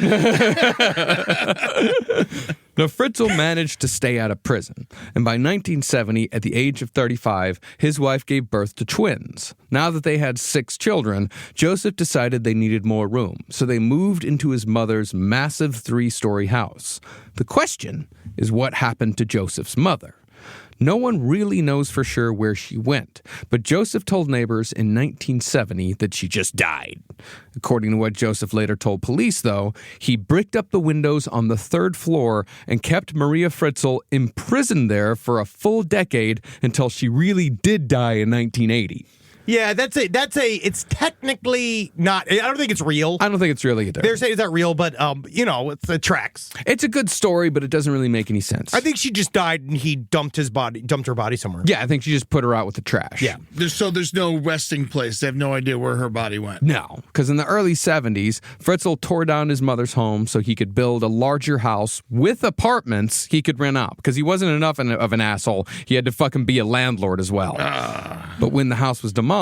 Now, Fritzl managed to stay out of prison, and by 1970, at the age of 35, his wife gave birth to twins. Now that they had 6 children, Joseph decided they needed more room, so they moved into his mother's massive 3-story house. The question is what happened to Joseph's mother? No one really knows for sure where she went, but Joseph told neighbors in 1970 that she just died. According to what Joseph later told police, though, he bricked up the windows on the 3rd floor and kept Maria Fritzl imprisoned there for a full decade until she really did die in 1980. Yeah, it's technically not, I don't think it's real. I don't think it's real either. They're saying it's not real, but, it tracks. It's a good story, but it doesn't really make any sense. I think she just died and he dumped her body somewhere. Yeah, I think she just put her out with the trash. Yeah. So there's no resting place. They have no idea where her body went. No, because in the early 70s, Fritzl tore down his mother's home so he could build a larger house with apartments he could rent out, because he wasn't enough of an asshole. He had to fucking be a landlord as well. But when the house was demolished,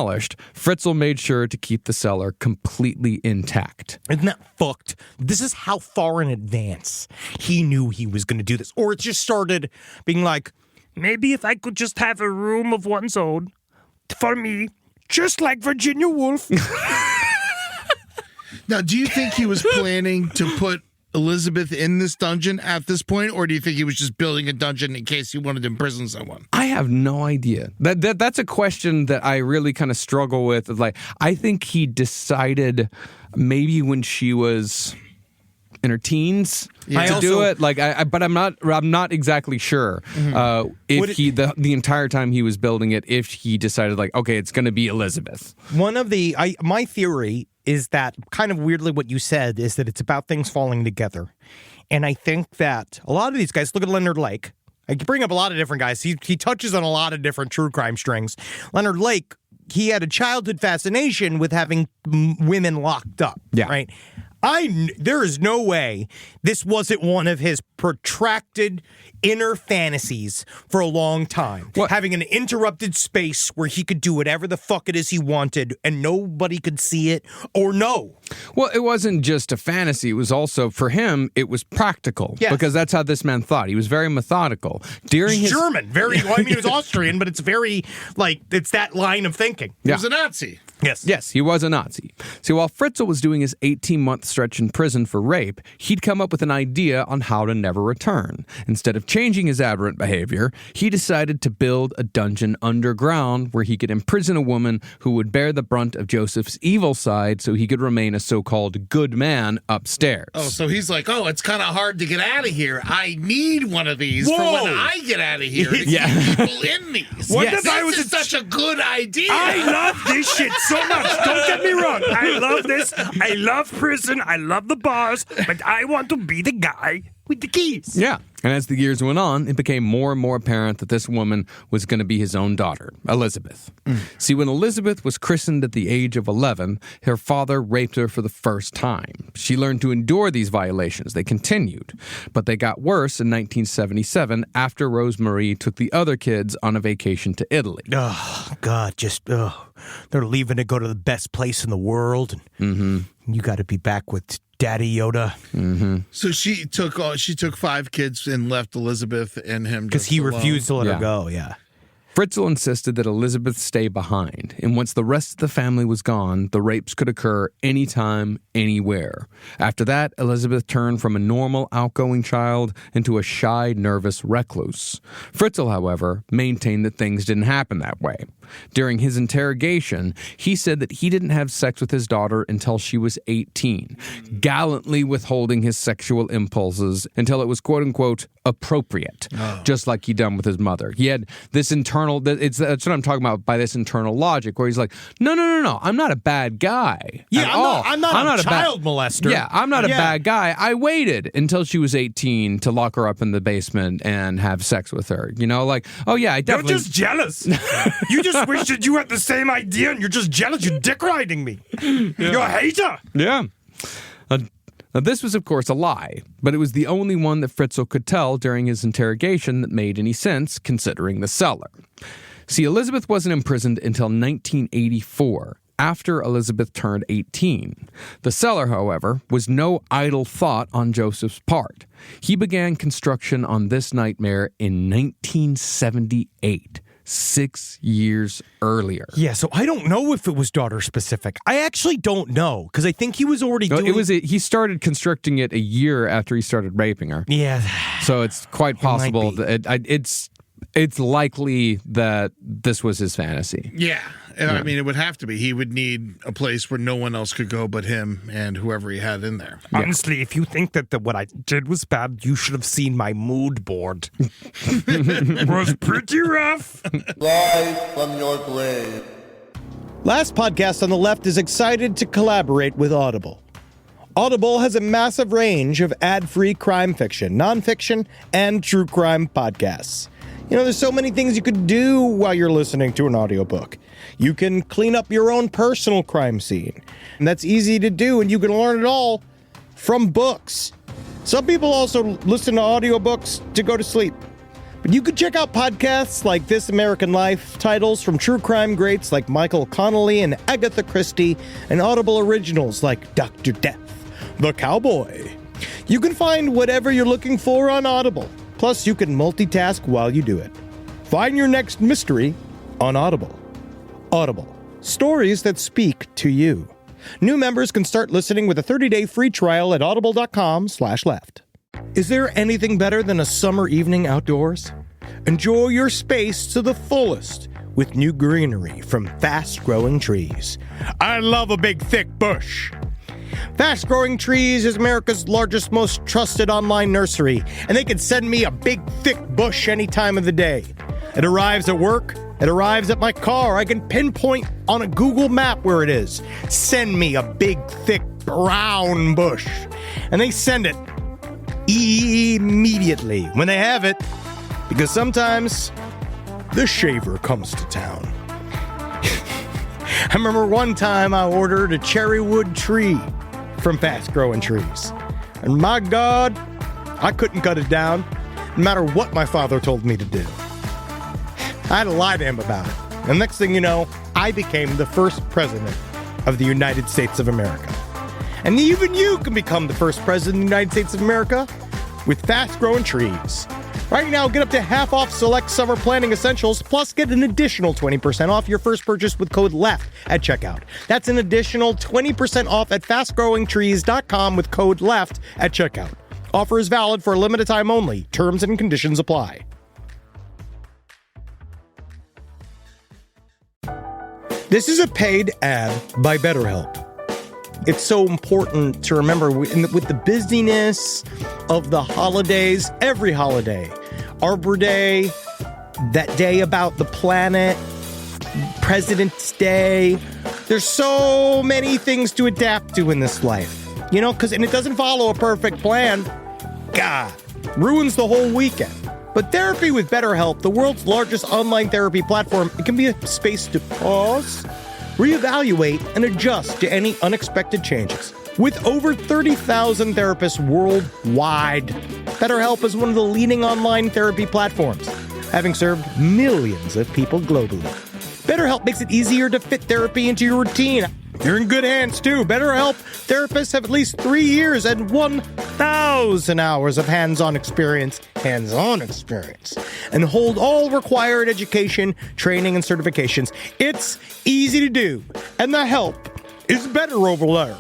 Fritzl made sure to keep the cellar completely intact. Isn't that fucked? This is how far in advance he knew he was going to do this. Or it just started being like, Maybe if I could just have a room of one's own for me, just like Virginia Woolf. Now, do you think he was planning to put Elizabeth in this dungeon at this point, or do you think he was just building a dungeon in case he wanted to imprison someone? I have no idea. That's a question that I really kind of struggle with. Like, I think he decided maybe when she was in her teens to do it. Like, but I'm not exactly sure if the entire time he was building it, if he decided like, okay, it's going to be Elizabeth. My theory is that kind of weirdly what you said is that it's about things falling together. And I think that a lot of these guys, look at Leonard Lake. I can bring up a lot of different guys. He touches on a lot of different true crime strings. Leonard Lake, he had a childhood fascination with having women locked up. Yeah. Right? There is no way this wasn't one of his protracted inner fantasies for a long time. What? Having an interrupted space where he could do whatever the fuck it is he wanted and nobody could see it or know. Well, it wasn't just a fantasy. It was also, for him, it was practical. Yes. Because that's how this man thought. He was very methodical. During He's his German. He was Austrian, but it's very, it's that line of thinking. He was a Nazi. Yes, he was a Nazi. See, while Fritzl was doing his 18-month stretch in prison for rape, he'd come up with an idea on how to never return. Instead of changing his aberrant behavior, he decided to build a dungeon underground where he could imprison a woman who would bear the brunt of Joseph's evil side so he could remain a so-called good man upstairs. Oh, so he's like, it's kind of hard to get out of here. I need one of these for when I get out of here to keep people in these. This is such a good idea. I love this shit so much. Don't get me wrong. I love this. I love prison. I love the bars. But I want to be the guy with the keys. Yeah. And as the years went on, it became more and more apparent that this woman was going to be his own daughter, Elizabeth. See, when Elizabeth was christened at the age of 11, her father raped her for the first time. She learned to endure these violations. They continued. But they got worse in 1977 after Rosemarie took the other kids on a vacation to Italy. Oh, God, they're leaving to go to the best place in the world. And you got to be back with Daddy Yoda. So she took 5 kids and left Elizabeth and him because he refused to let her go. Yeah. Fritzl insisted that Elizabeth stay behind, and once the rest of the family was gone, the rapes could occur anytime, anywhere. After that, Elizabeth turned from a normal, outgoing child into a shy, nervous recluse. Fritzl, however, maintained that things didn't happen that way. During his interrogation, he said that he didn't have sex with his daughter until she was 18, gallantly withholding his sexual impulses until it was quote-unquote appropriate, just like he'd done with his mother. He had this that's what I'm talking about by this internal logic, where he's like, no, I'm not a bad guy. Yeah, I'm not a child molester. Yeah, I'm not a bad guy. I waited until she was 18 to lock her up in the basement and have sex with her. You know, like, oh yeah, I definitely... You're just jealous. You just wish that you had the same idea and you're just jealous. You're dick riding me. You're a hater. Yeah. Now, this was, of course, a lie, but it was the only one that Fritzl could tell during his interrogation that made any sense, considering the seller. See, Elizabeth wasn't imprisoned until 1984, after Elizabeth turned 18. The seller, however, was no idle thought on Joseph's part. He began construction on this nightmare in 1978. 6 years earlier. Yeah, so I don't know if it was daughter specific. I actually don't know, because I think he was already doing... He started constructing it a year after he started raping her. Yeah. So it's quite possible that it's likely that this was his fantasy. Yeah. I mean, it would have to be. He would need a place where no one else could go but him and whoever he had in there. Honestly, if you think that what I did was bad, you should have seen my mood board. It was pretty rough. Rise from your grave. Last Podcast on the Left is excited to collaborate with Audible. Audible has a massive range of ad-free crime fiction, nonfiction, and true crime podcasts. You know, there's so many things you could do while you're listening to an audiobook. You can clean up your own personal crime scene. And that's easy to do, and you can learn it all from books. Some people also listen to audiobooks to go to sleep. But you could check out podcasts like This American Life, titles from true crime greats like Michael Connelly and Agatha Christie, and Audible originals like Dr. Death, The Cowboy. You can find whatever you're looking for on Audible. Plus, you can multitask while you do it. Find your next mystery on Audible. Audible. Stories that speak to you. New members can start listening with a 30-day free trial at audible.com/left. Is there anything better than a summer evening outdoors? Enjoy your space to the fullest with new greenery from Fast Growing Trees. I love a big, thick bush. Fast Growing Trees is America's largest, most trusted online nursery, and they can send me a big, thick bush any time of the day. It arrives at work. It arrives at my car. I can pinpoint on a Google map where it is. Send me a big, thick, brown bush. And they send it immediately when they have it, because sometimes the shaver comes to town. I remember one time I ordered a cherry wood tree from Fast Growing Trees. And my God, I couldn't cut it down, no matter what my father told me to do. I had to lie to him about it. And next thing you know, I became the first president of the United States of America. And even you can become the first president of the United States of America with Fast Growing Trees. Right now, get up to half off select summer planting essentials, plus get an additional 20% off your first purchase with code LEFT at checkout. That's an additional 20% off at fastgrowingtrees.com with code LEFT at checkout. Offer is valid for a limited time only. Terms and conditions apply. This is a paid ad by BetterHelp. It's so important to remember with the busyness of the holidays, every holiday, Arbor Day, that day about the planet, President's Day. There's so many things to adapt to in this life, you know, and it doesn't follow a perfect plan. God, ruins the whole weekend. But therapy with BetterHelp, the world's largest online therapy platform, it can be a space to pause, reevaluate, and adjust to any unexpected changes. With over 30,000 therapists worldwide, BetterHelp is one of the leading online therapy platforms, having served millions of people globally. BetterHelp makes it easier to fit therapy into your routine. You're in good hands, too. BetterHelp therapists have at least 3 years and 1,000 hours of hands-on experience, and hold all required education, training, and certifications. It's easy to do, and the help is better over there.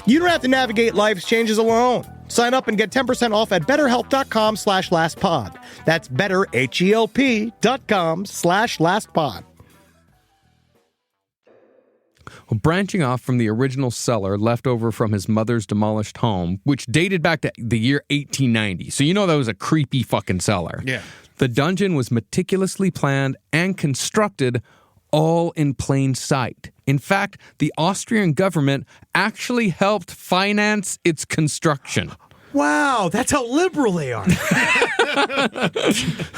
You don't have to navigate life's changes alone. Sign up and get 10% off at betterhelp.com/lastpod. That's betterhelp.com/lastpod. Well, branching off from the original cellar left over from his mother's demolished home, which dated back to the year 1890. So you know that was a creepy fucking cellar. Yeah. The dungeon was meticulously planned and constructed all in plain sight. In fact, the Austrian government actually helped finance its construction. Wow, that's how liberal they are.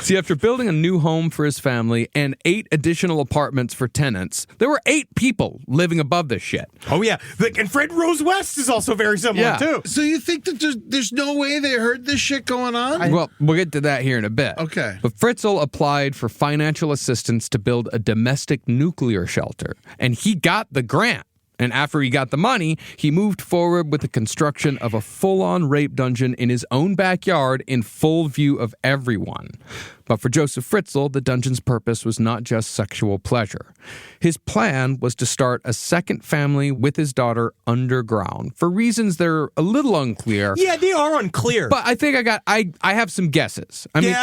See, after building a new home for his family and 8 additional apartments for tenants, there were 8 people living above this shit. Oh, yeah. And Fred Rose West is also very similar, too. So you think that there's no way they heard this shit going on? Well, we'll get to that here in a bit. Okay. But Fritzl applied for financial assistance to build a domestic nuclear shelter, and he got the grant. And after he got the money, he moved forward with the construction of a full-on rape dungeon in his own backyard in full view of everyone. But for Josef Fritzel, the dungeon's purpose was not just sexual pleasure. His plan was to start a second family with his daughter underground, for reasons they're a little unclear. Yeah, they are unclear. But I think I have some guesses. I mean,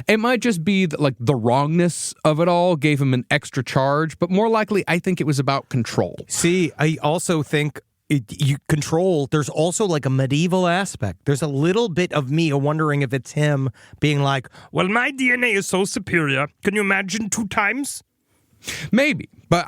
it might just be that, like, the wrongness of it all gave him an extra charge, but more likely, I think it was about control. See, I also think you control. There's also like a medieval aspect. There's a little bit of me wondering if it's him being like, well, my DNA is so superior. Can you imagine 2 times? Maybe. But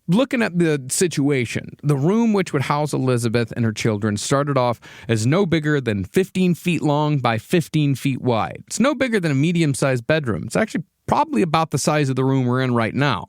looking at the situation, the room which would house Elizabeth and her children started off as no bigger than 15 feet long by 15 feet wide. It's no bigger than a medium-sized bedroom. It's actually probably about the size of the room we're in right now.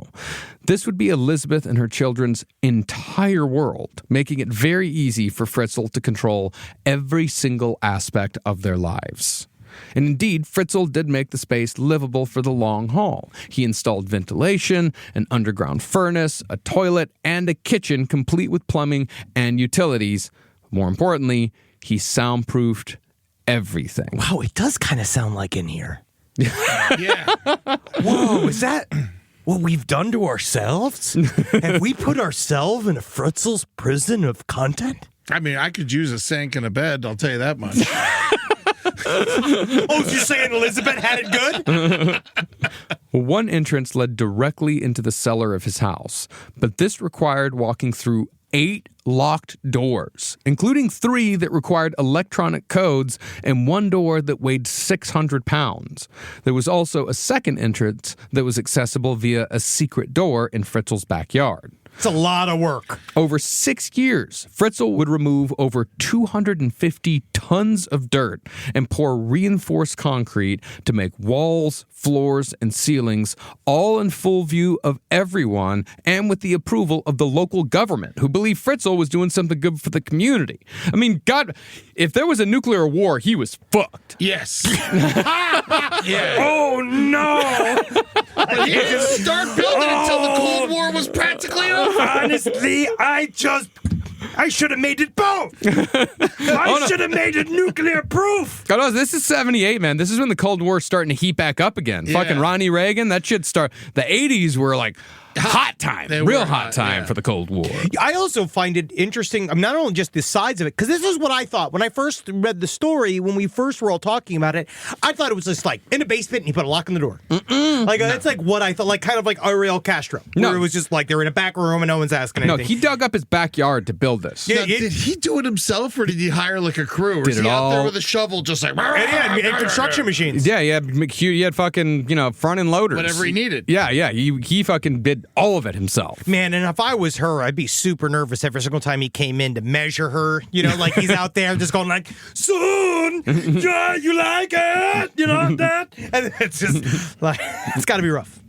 This would be Elizabeth and her children's entire world, making it very easy for Fritzl to control every single aspect of their lives. And indeed, Fritzl did make the space livable for the long haul. He installed ventilation, an underground furnace, a toilet, and a kitchen complete with plumbing and utilities. More importantly, he soundproofed everything. wow, it does kind of sound like in here. Yeah. Whoa, is that what we've done to ourselves? Have we put ourselves in a Fritzel's prison of content? I mean, I could use a sink and a bed, I'll tell you that much. Oh, you're saying Elizabeth had it good? One entrance led directly into the cellar of his house, but this required walking through 8 locked doors, including 3 that required electronic codes and 1 door that weighed 600 pounds. There was also a second entrance that was accessible via a secret door in Fritzl's backyard. It's a lot of work. Over 6 years, Fritzl would remove over 250 tons of dirt and pour reinforced concrete to make walls, floors, and ceilings, all in full view of everyone and with the approval of the local government, who believed Fritzl was doing something good for the community. I mean, God, if there was a nuclear war, he was fucked. Yes. Yeah. Oh, no. But he didn't start building until the Cold War was practically over. Honestly, I should have made it both. I should have made it nuclear proof. God, this is 78, man. This is when the Cold War's starting to heat back up again. Yeah. Fucking Ronnie Reagan, that shit start. The 80s were like hot time, They real were hot time for the Cold War. I also find it interesting, not only just the sides of it, because this is what I thought. When I first read the story, when we first were all talking about it, I thought it was just like in a basement and he put a lock on the door. That's like what I thought, like kind of like Ariel Castro. Where it was just like they're in a back room and no one's asking anything. No, he dug up his backyard to build this. Now, did he do it himself, or did he hire like a crew? Or Did is it he out all. there with a shovel just like... and construction machines. Yeah, MacLeod, he had fucking, front end loaders. Whatever he needed. Yeah, he fucking did all of it himself. Man, and if I was her, I'd be super nervous every single time he came in to measure her. You know, like he's out there just going like, "Son, yeah, you like it? You know that?" And it's just like, it's got to be rough.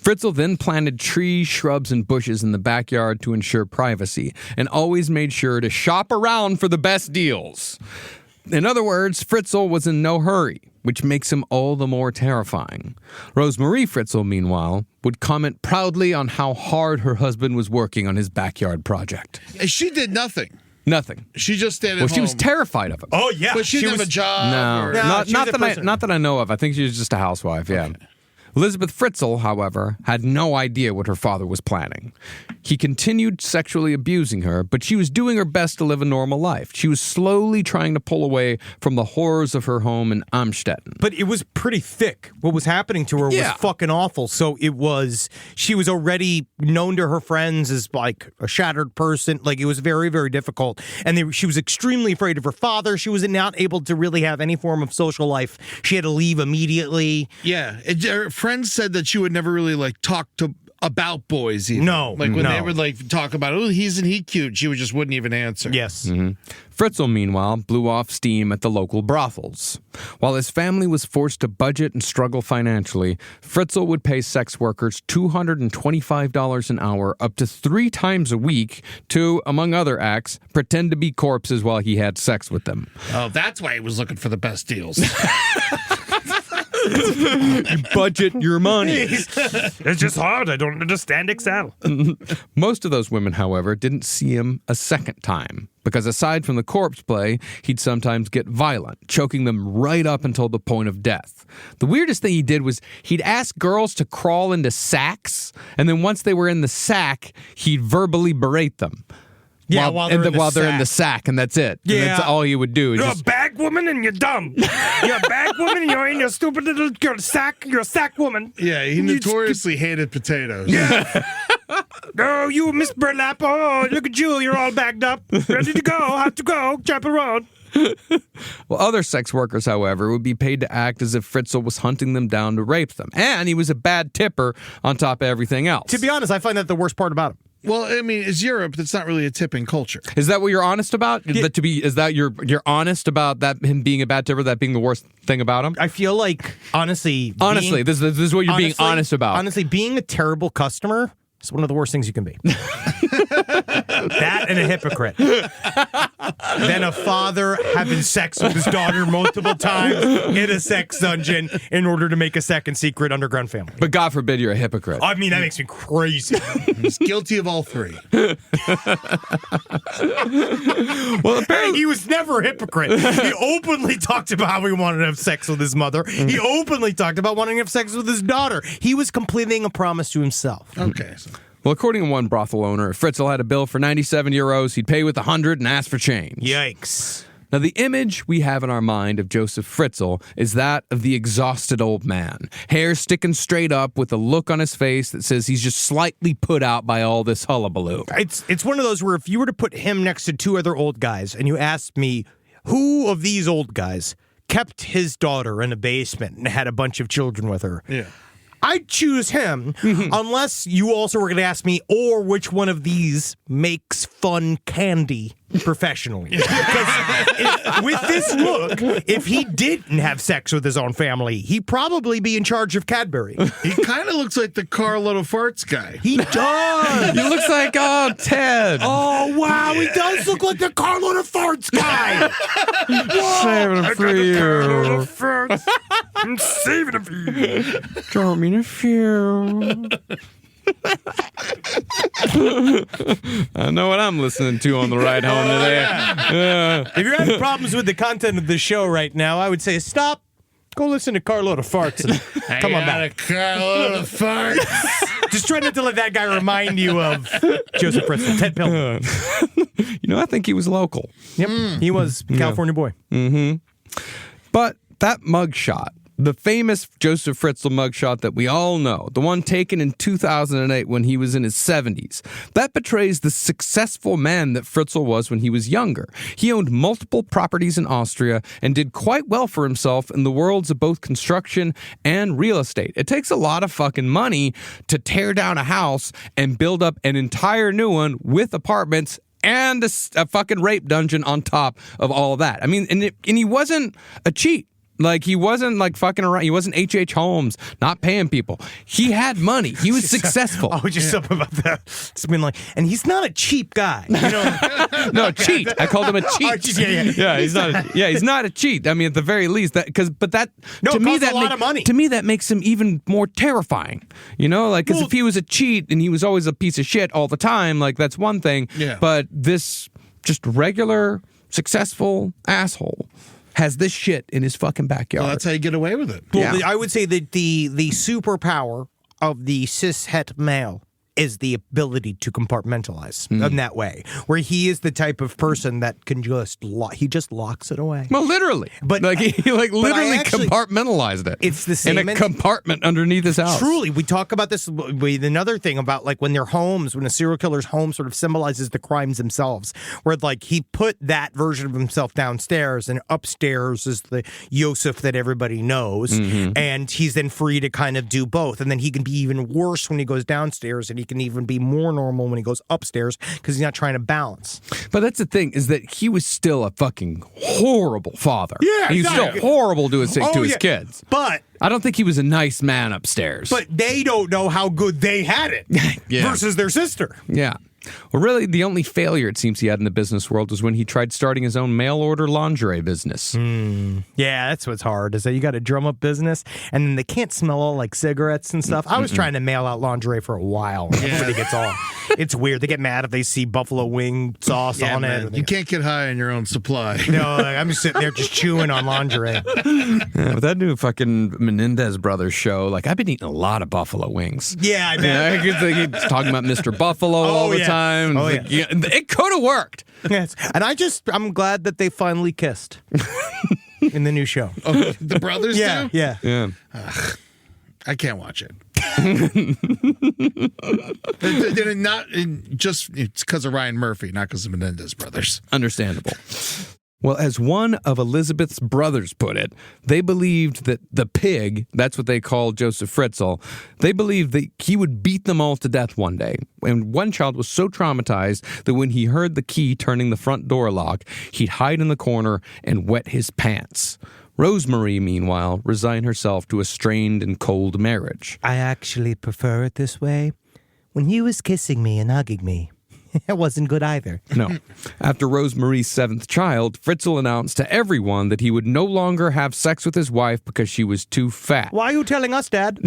Fritzl then planted trees, shrubs, and bushes in the backyard to ensure privacy, and always made sure to shop around for the best deals. In other words, Fritzl was in no hurry, which makes him all the more terrifying. Rosemarie Fritzl, meanwhile, would comment proudly on how hard her husband was working on his backyard project. She did nothing. Nothing. She just stayed at home. Well, she was terrified of him. Oh, yeah. But she didn't have a job? No, or- not that I know of. I think she was just a housewife, yeah. Okay. Elizabeth Fritzl, however, had no idea what her father was planning. He continued sexually abusing her, but she was doing her best to live a normal life. She was slowly trying to pull away from the horrors of her home in Amstetten. But it was pretty thick. What was happening to her was fucking awful. So she was already known to her friends as like a shattered person. Like it was very, very difficult. And she was extremely afraid of her father. She was not able to really have any form of social life. She had to leave immediately. Yeah. Her friends said that she would never really like talk about boys either. No. Like when they would like talk about, oh, isn't he cute? She just wouldn't even answer. Yes. Mm-hmm. Fritzl, meanwhile, blew off steam at the local brothels. While his family was forced to budget and struggle financially, Fritzl would pay sex workers $225 an hour up to 3 times a week to, among other acts, pretend to be corpses while he had sex with them. Oh, that's why he was looking for the best deals. You budget your money. It's just hard. I don't understand Excel. Most of those women, however, didn't see him a second time. Because aside from the corpse play, he'd sometimes get violent, choking them right up until the point of death. The weirdest thing he did was he'd ask girls to crawl into sacks, and then once they were in the sack, he'd verbally berate them. Yeah, while they're in the sack, and that's it. Yeah. And that's all he would do. You're a bag woman and you're dumb. You're a bag woman and you're in your stupid little sack. You're a sack woman. Yeah, he notoriously hated potatoes. Yeah. Oh, you Miss Burlap. Oh, look at you. You're all bagged up. Ready to go. Have to go. Chapel Road. Well, other sex workers, however, would be paid to act as if Fritzl was hunting them down to rape them. And he was a bad tipper on top of everything else. To be honest, I find that the worst part about him. Well, I mean, it's Europe. That's not really a tipping culture. Is that what you're honest about? Yeah. Is that you're honest about that, him being a bad tipper, that being the worst thing about him? I feel like, honestly, this is what you're being honest about. Honestly, being a terrible customer is one of the worst things you can be. That and a hypocrite. Then a father having sex with his daughter multiple times in a sex dungeon in order to make a second secret underground family. But God forbid you're a hypocrite. I mean, that makes me crazy. He's guilty of all 3. Well, apparently he was never a hypocrite. He openly talked about how he wanted to have sex with his mother. He openly talked about wanting to have sex with his daughter. He was completing a promise to himself. Okay. Well, according to one brothel owner, if Fritzl had a bill for 97 euros, he'd pay with 100 and ask for change. Yikes. Now, the image we have in our mind of Josef Fritzel is that of the exhausted old man, hair sticking straight up with a look on his face that says he's just slightly put out by all this hullabaloo. It's one of those where if you were to put him next to 2 other old guys and you asked me who of these old guys kept his daughter in a basement and had a bunch of children with her, Yeah. I'd choose him unless you also were going to ask me, or which one of these makes fun candy professionally. Because with this look, if he didn't have sex with his own family, he'd probably be in charge of Cadbury. He kind of looks like the Carlotta Farts guy. He does. He looks like, Ted. Oh, wow. He does look like the Carlotta Farts guy. Saving him for you. I'm saving it for you. Don't mean a few. I know what I'm listening to on the ride home today. If you're having problems with the content of the show right now, I would say stop, go listen to Carlotta Farts, and come on back. Carlotta Farts. Just try not to let that guy remind you of Josef Fritzel, Ted Pillman. I think he was local. Yep, he was California boy. But that mugshot The famous Josef Fritzel mugshot that we all know, the one taken in 2008 when he was in his 70s, that betrays the successful man that Fritzl was when he was younger. He owned multiple properties in Austria and did quite well for himself in the worlds of both construction and real estate. It takes a lot of fucking money to tear down a house and build up an entire new one with apartments and a fucking rape dungeon on top of all of that. I mean, and he wasn't a cheat. Like, he wasn't, like, fucking around. He wasn't H.H. Holmes, not paying people. He had money. He was successful. Just something about that. It's been like, and he's not a cheap guy. You know? No, cheat. I called him a cheat. Yeah, he's not. He's not a cheat. I mean, at the very least, to me, that a lot of money. To me, that makes him even more terrifying. You know, like, because if he was a cheat and he was always a piece of shit all the time, like, that's one thing. Yeah. But this just regular, successful asshole has this shit in his fucking backyard. Well, that's how you get away with it. Well, I would say that the superpower of the cishet male is the ability to compartmentalize in that way, where he is the type of person that can just he just locks it away. Well, literally, but like he literally compartmentalized it. It's the same in a compartment underneath his house. Truly, we talk about this with another thing about like when their homes, when a serial killer's home sort of symbolizes the crimes themselves, where like he put that version of himself downstairs and upstairs is the Josef that everybody knows, and he's then free to kind of do both, and then he can be even worse when he goes downstairs, and he can even be more normal when he goes upstairs because he's not trying to balance. But that's the thing, is that he was still a fucking horrible father. Yeah, he was still horrible to his kids. But I don't think he was a nice man upstairs. But they don't know how good they had it versus their sister. Yeah. Well, really, the only failure it seems he had in the business world was when he tried starting his own mail-order lingerie business. Yeah, that's what's hard, is that you got to drum up business, and then they can't smell all like cigarettes and stuff. I was trying to mail out lingerie for a while. Everybody gets all... It's weird. They get mad if they see buffalo wing sauce on it. You can't get high on your own supply. No, I'm just sitting there just chewing on lingerie. Yeah, with that new fucking Menendez Brothers show, like, I've been eating a lot of buffalo wings. Yeah, I bet. He's talking about Mr. Buffalo all the time. It could have worked. Yes. And I'm glad that they finally kissed in the new show. Oh, the brothers do? Yeah. I can't watch it. It's because of Ryan Murphy, not because of Menendez Brothers. Understandable. Well, as one of Elizabeth's brothers put it, they believed that the pig, that's what they called Josef Fritzel, they believed that he would beat them all to death one day. And one child was so traumatized that when he heard the key turning the front door lock, he'd hide in the corner and wet his pants. Rosemary, meanwhile, resigned herself to a strained and cold marriage. I actually prefer it this way. When he was kissing me and hugging me, it wasn't good either. No. After Rosemarie's seventh child, Fritzl announced to everyone that he would no longer have sex with his wife because she was too fat. Why are you telling us, Dad?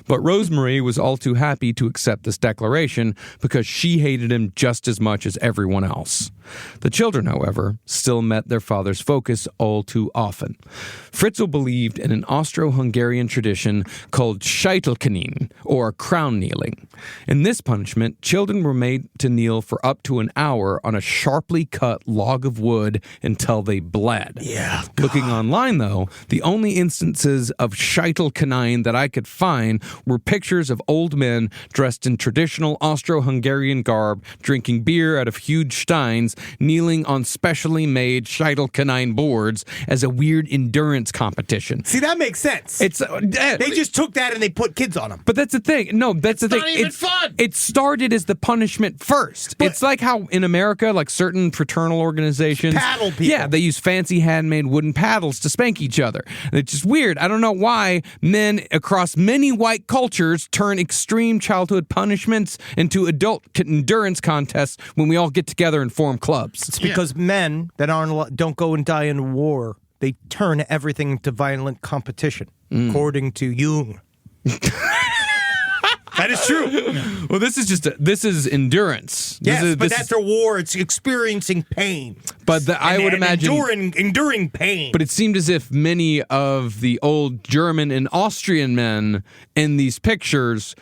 But Rosemarie was all too happy to accept this declaration because she hated him just as much as everyone else. The children, however, still met their father's focus all too often. Fritzl believed in an Austro-Hungarian tradition called Scheitelknien, or crown kneeling. In this punishment, children were made to kneel for up to an hour on a sharply cut log of wood until they bled. Yeah. God. Looking online, though, the only instances of Scheitelknien that I could find were pictures of old men dressed in traditional Austro-Hungarian garb, drinking beer out of huge steins, kneeling on specially made Scheitelknien boards as a weird endurance competition. See, that makes sense. It's they just took that and they put kids on them. But that's the thing. No, that's the thing. Not even fun. It started as the punishment first. But it's like how in America, like certain fraternal organizations paddle people. Yeah, they use fancy handmade wooden paddles to spank each other. And it's just weird. I don't know why men across many white cultures turn extreme childhood punishments into adult endurance contests when we all get together and form clubs. It's because men that don't go and die in war, they turn everything into violent competition, according to Jung. That is true. Well, this is endurance. Yes, but after war, it's experiencing pain. But I would imagine enduring pain. But it seemed as if many of the old German and Austrian men in these pictures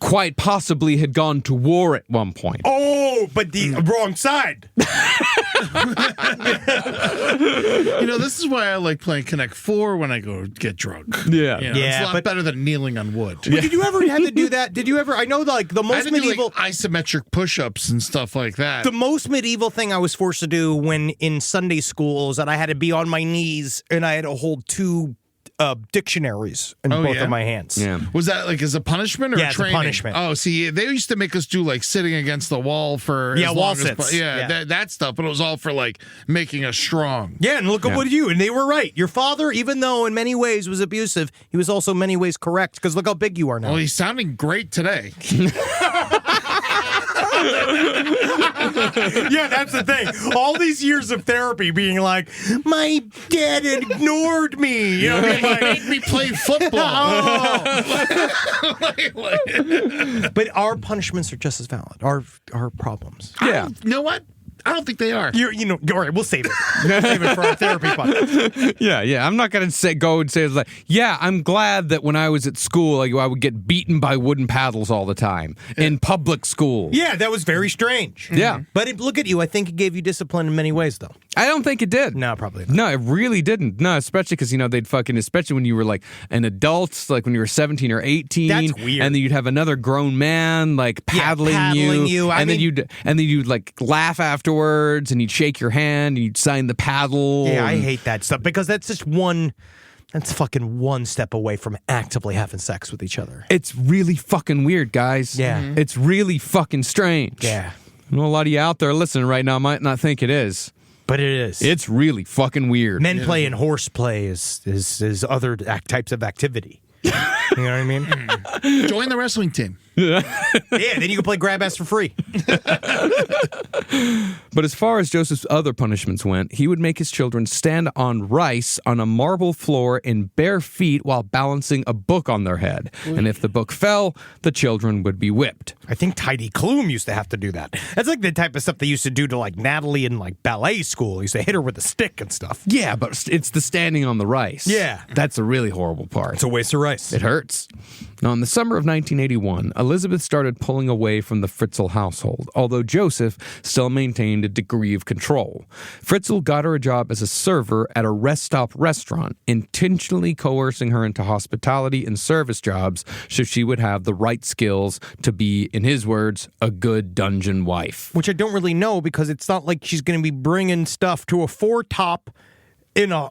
quite possibly had gone to war at one point. Oh, but the wrong side. This is why I like playing Connect 4 when I go get drunk. Yeah. It's a lot better than kneeling on wood. But did you ever have to do that? Did you ever? I know, like the I most had to do, medieval. like, isometric push-ups and stuff like that. The most medieval thing I was forced to do when in Sunday school is that I had to be on my knees and I had to hold two dictionaries in both of my hands. Yeah. Was that like as a punishment or Yeah, it's a training? punishment. Oh, see, they used to make us do like sitting against the wall for as wall long as sits. Yeah. That stuff, but it was all for like making us strong. Yeah, and look at what you, and they were right. Your father, even though in many ways was abusive, he was also in many ways correct, because look how big you are now. Well, he's sounding great today. Yeah, that's the thing. All these years of therapy being like, my dad ignored me. You know, being like, Make me play football. but our punishments are just as valid. Our problems. Yeah. You know what? I don't think they are. All right, we'll save it. We'll save it for our therapy podcast. Yeah. I'm not going to go and say, like, yeah, I'm glad that when I was at school, like, I would get beaten by wooden paddles all the time in public school. Yeah, that was very strange. Yeah. But look at you. I think it gave you discipline in many ways, though. I don't think it did. No, probably not. No, it really didn't. No, especially because, especially when you were like an adult, like when you were 17 or 18. That's weird. And then you'd have another grown man like paddling you. I mean, then you'd like laugh afterwards and you'd shake your hand and you'd sign the paddle. Yeah, I hate that stuff because that's just that's fucking one step away from actively having sex with each other. It's really fucking weird, guys. Yeah. Mhm. It's really fucking strange. Yeah. I know a lot of you out there listening right now might not think it is. But it is. It's really fucking weird. Men playing horseplay is other types of activity. You know what I mean? Join the wrestling team. Yeah, then you can play grab ass for free. But as far as Joseph's other punishments went, he would make his children stand on rice on a marble floor in bare feet while balancing a book on their head. And if the book fell, the children would be whipped. I think Tidy Klum used to have to do that. That's like the type of stuff they used to do to like Natalie in like ballet school. They used to hit her with a stick and stuff. Yeah, but it's the standing on the rice. Yeah. That's a really horrible part. It's a waste of rice. It hurts. Now, in the summer of 1981, Elizabeth started pulling away from the Fritzl household, although Joseph still maintained a degree of control. Fritzl got her a job as a server at a rest stop restaurant, intentionally coercing her into hospitality and service jobs so she would have the right skills to be, in his words, a good dungeon wife. Which I don't really know because it's not like she's going to be bringing stuff to a four-top in a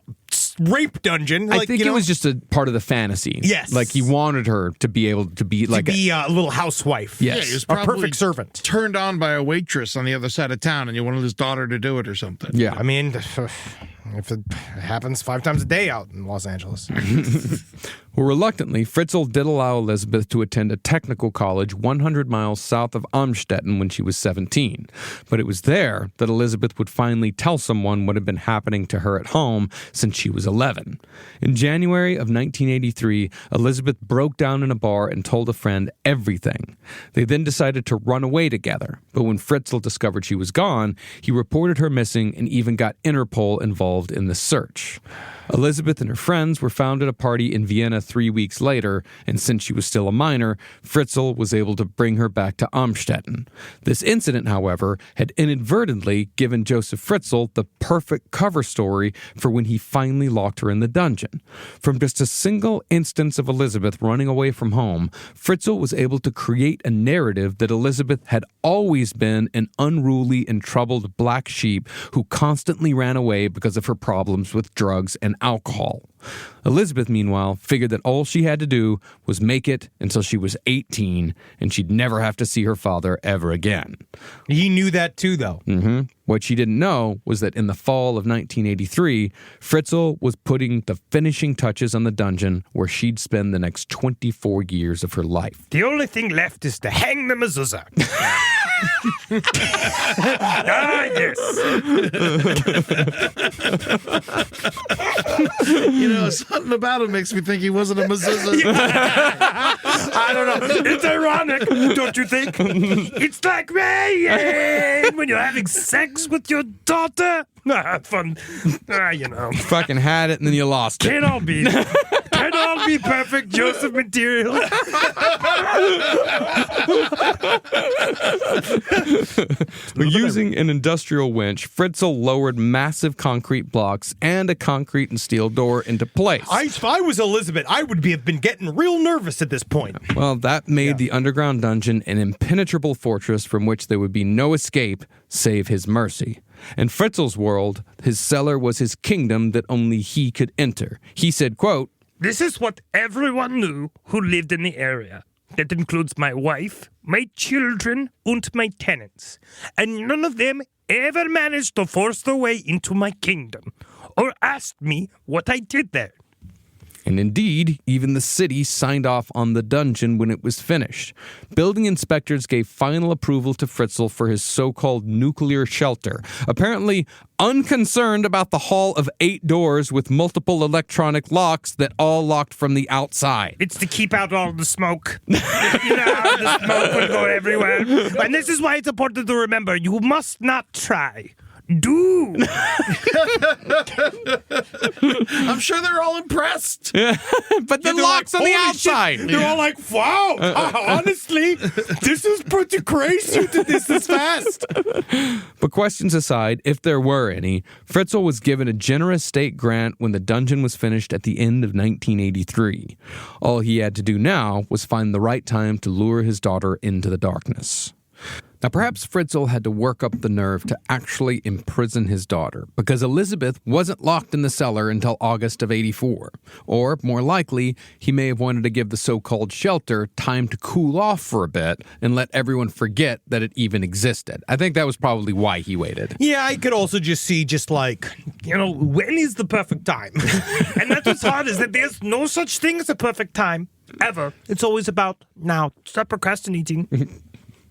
rape dungeon. I think it was just a part of the fantasy. Yes. Like he wanted her to be able to be like a little housewife. Yes. Yeah, he was A probably perfect servant. turned on by a waitress on the other side of town, and you wanted his daughter to do it or something. Yeah. I mean, if it happens 5 times a day out in Los Angeles. Well, reluctantly, Fritzl did allow Elizabeth to attend a technical college 100 miles south of Amstetten when she was 17. But it was there that Elizabeth would finally tell someone what had been happening to her at home since she was 11. In January of 1983, Elizabeth broke down in a bar and told a friend everything. They then decided to run away together. But when Fritzl discovered she was gone, he reported her missing and even got Interpol involved in the search. Elizabeth and her friends were found at a party in Vienna 3 weeks later, and since she was still a minor, Fritzl was able to bring her back to Amstetten. This incident, however, had inadvertently given Josef Fritzel the perfect cover story for when he finally locked her in the dungeon. From just a single instance of Elizabeth running away from home, Fritzl was able to create a narrative that Elizabeth had always been an unruly and troubled black sheep who constantly ran away because of her problems with drugs and alcohol. Elizabeth, meanwhile, figured that all she had to do was make it until she was 18, and she'd never have to see her father ever again. He knew that too, though. Mm-hmm. What she didn't know was that in the fall of 1983, Fritzl was putting the finishing touches on the dungeon where she'd spend the next 24 years of her life. The only thing left is to hang the mezuzah. Ah, yes. Something about him makes me think he wasn't a mezuzah. I don't know. It's ironic, don't you think? It's like rain when you're having sex with your daughter. Fun. Fucking had it and then you lost it. Can't all be Can all be perfect Joseph material? Using an industrial winch, Fritzl lowered massive concrete blocks and a concrete and steel door into place. If I was Elizabeth, I would have been getting real nervous at this point. Well, that made the underground dungeon an impenetrable fortress from which there would be no escape save his mercy. In Fritzl's world, his cellar was his kingdom that only he could enter. He said, quote, This is what everyone knew who lived in the area. That includes my wife, my children, and my tenants. And none of them ever managed to force their way into my kingdom or asked me what I did there. And indeed, even the city signed off on the dungeon when it was finished. Building inspectors gave final approval to Fritzl for his so-called nuclear shelter, apparently unconcerned about the hall of 8 doors with multiple electronic locks that all locked from the outside. It's to keep out all the smoke. You know how the smoke would go everywhere. And this is why it's important to remember, you must not try. Do. I'm sure they're all impressed. But the lock's on the outside. They're all like, wow, honestly, this is pretty crazy you did this fast. But questions aside, if there were any, Fritzl was given a generous state grant when the dungeon was finished at the end of 1983. All he had to do now was find the right time to lure his daughter into the darkness. Now, perhaps Fritzl had to work up the nerve to actually imprison his daughter, because Elizabeth wasn't locked in the cellar until August of '84. Or, more likely, he may have wanted to give the so-called shelter time to cool off for a bit and let everyone forget that it even existed. I think that was probably why he waited. Yeah, I could also just see when is the perfect time? And that's what's hard, is that there's no such thing as a perfect time, ever. It's always about now. Stop procrastinating.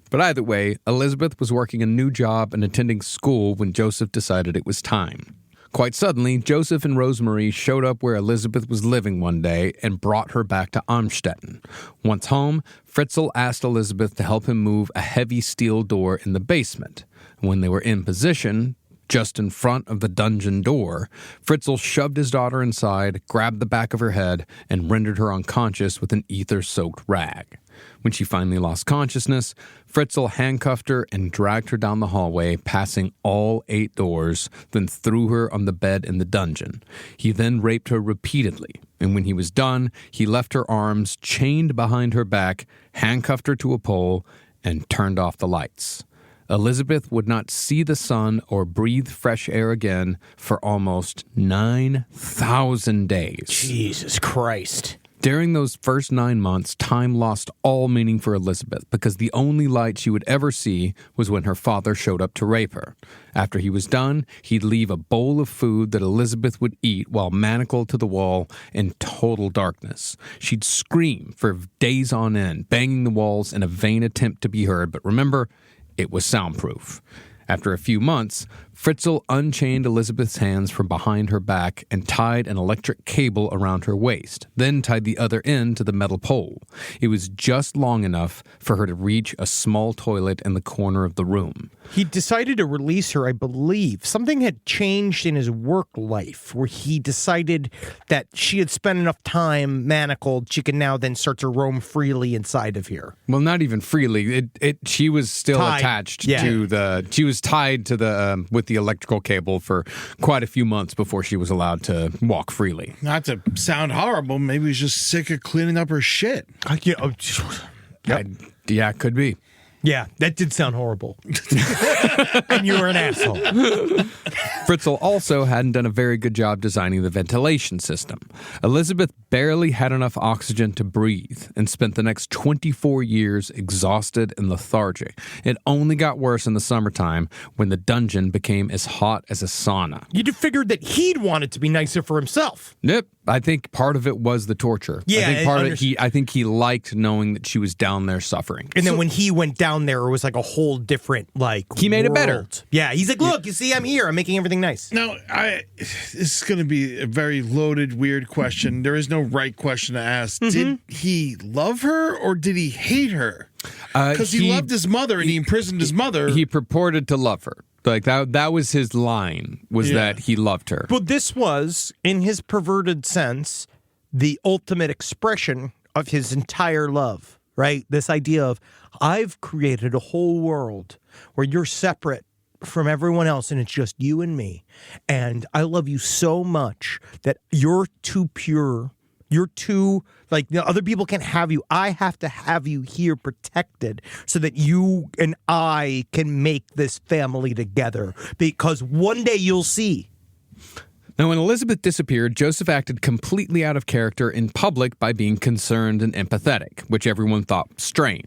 But either way, Elizabeth was working a new job and attending school when Joseph decided it was time. Quite suddenly, Joseph and Rosemarie showed up where Elizabeth was living one day and brought her back to Amstetten. Once home, Fritzl asked Elizabeth to help him move a heavy steel door in the basement. When they were in position, just in front of the dungeon door, Fritzl shoved his daughter inside, grabbed the back of her head, and rendered her unconscious with an ether-soaked rag. When she finally lost consciousness, Fritzl handcuffed her and dragged her down the hallway, passing all 8 doors, then threw her on the bed in the dungeon. He then raped her repeatedly, and when he was done, he left her arms chained behind her back, handcuffed her to a pole, and turned off the lights. Elizabeth would not see the sun or breathe fresh air again for almost 9,000 days. Jesus Christ. During those first 9 months, time lost all meaning for Elizabeth because the only light she would ever see was when her father showed up to rape her. After he was done, he'd leave a bowl of food that Elizabeth would eat while manacled to the wall in total darkness. She'd scream for days on end, banging the walls in a vain attempt to be heard, but remember, it was soundproof. After a few months, Fritzl unchained Elizabeth's hands from behind her back and tied an electric cable around her waist, then tied the other end to the metal pole. It was just long enough for her to reach a small toilet in the corner of the room. He decided to release her, I believe. Something had changed in his work life where he decided that she had spent enough time manacled, she could now then start to roam freely inside of here. Well, not even freely. She was still attached to the... She was tied to the... with the electrical cable for quite a few months before she was allowed to walk freely. Not to sound horrible, maybe he's just sick of cleaning up her shit. Yeah, could be. Yeah, that did sound horrible. And you were an asshole. Fritzl also hadn't done a very good job designing the ventilation system. Elizabeth barely had enough oxygen to breathe and spent the next 24 years exhausted and lethargic. It only got worse in the summertime when the dungeon became as hot as a sauna. You'd have figured that he'd want it to be nicer for himself. Nope. I think part of it was the torture. Yeah, I think he liked knowing that she was down there suffering. And then when he went down there, it was like a whole different he made it better. Yeah, he's like, look, you see, I'm here. I'm making everything nice. Now, this is going to be a very loaded, weird question. There is no right question to ask. Did he love her or did he hate her? Because he loved his mother and he imprisoned his mother. He purported to love her. Like that was his line, that he loved her. But this was, in his perverted sense, the ultimate expression of his entire love, right? This idea of, I've created a whole world where you're separate from everyone else and it's just you and me. And I love you so much that you're too pure. You're too, like, other people can't have you. I have to have you here protected so that you and I can make this family together, because one day you'll see. Now, when Elizabeth disappeared, Joseph acted completely out of character in public by being concerned and empathetic, which everyone thought strange.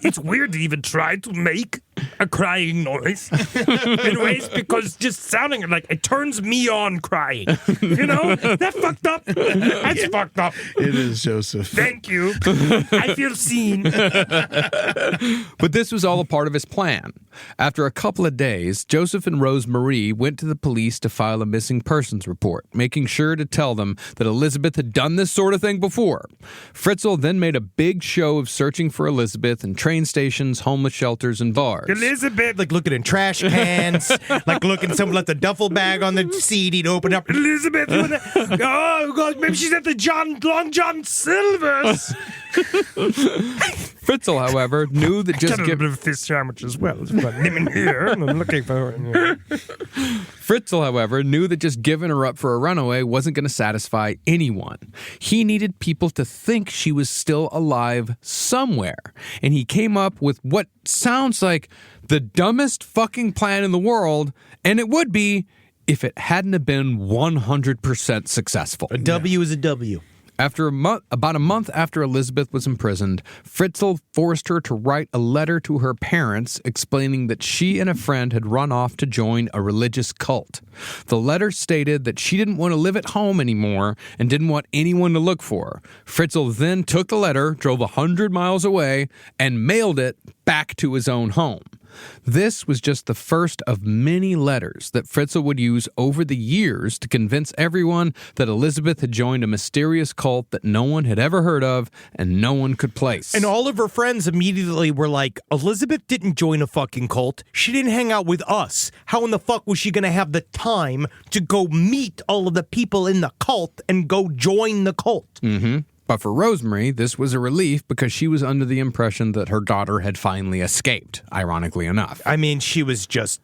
It's weird to even try to make a crying noise in ways, because just sounding like it turns me on crying. You know? That fucked up. That's fucked up. It is, Joseph. Thank you. I feel seen. But this was all a part of his plan. After a couple of days, Joseph and Rose Marie went to the police to file a missing persons report, making sure to tell them that Elizabeth had done this sort of thing before. Fritzl then made a big show of searching for Elizabeth in train stations, homeless shelters, and bars. Elizabeth, Like looking in trash cans, like looking, someone left a duffel bag on the seat, he'd open up. Elizabeth, oh God, maybe she's at the Long John Silver's. Fritzl, however, knew that just Got a little bit of a fish sandwich as well. It's got him in here, and I'm looking for her. Fritzl, however, knew that just giving her up for a runaway wasn't going to satisfy anyone. He needed people to think she was still alive somewhere. And he came up with what sounds like the dumbest fucking plan in the world, and it would be if it hadn't have been 100% successful. A W is a W. After about a month after Elizabeth was imprisoned, Fritzl forced her to write a letter to her parents explaining that she and a friend had run off to join a religious cult. The letter stated that she didn't want to live at home anymore and didn't want anyone to look for her. Fritzl then took the letter, drove 100 miles away, and mailed it back to his own home. This was just the first of many letters that Fritzl would use over the years to convince everyone that Elizabeth had joined a mysterious cult that no one had ever heard of and no one could place. And all of her friends immediately were like, Elizabeth didn't join a fucking cult. She didn't hang out with us. How in the fuck was she going to have the time to go meet all of the people in the cult and go join the cult? Mm-hmm. But for Rosemary, this was a relief because she was under the impression that her daughter had finally escaped, ironically enough. I mean, she was just...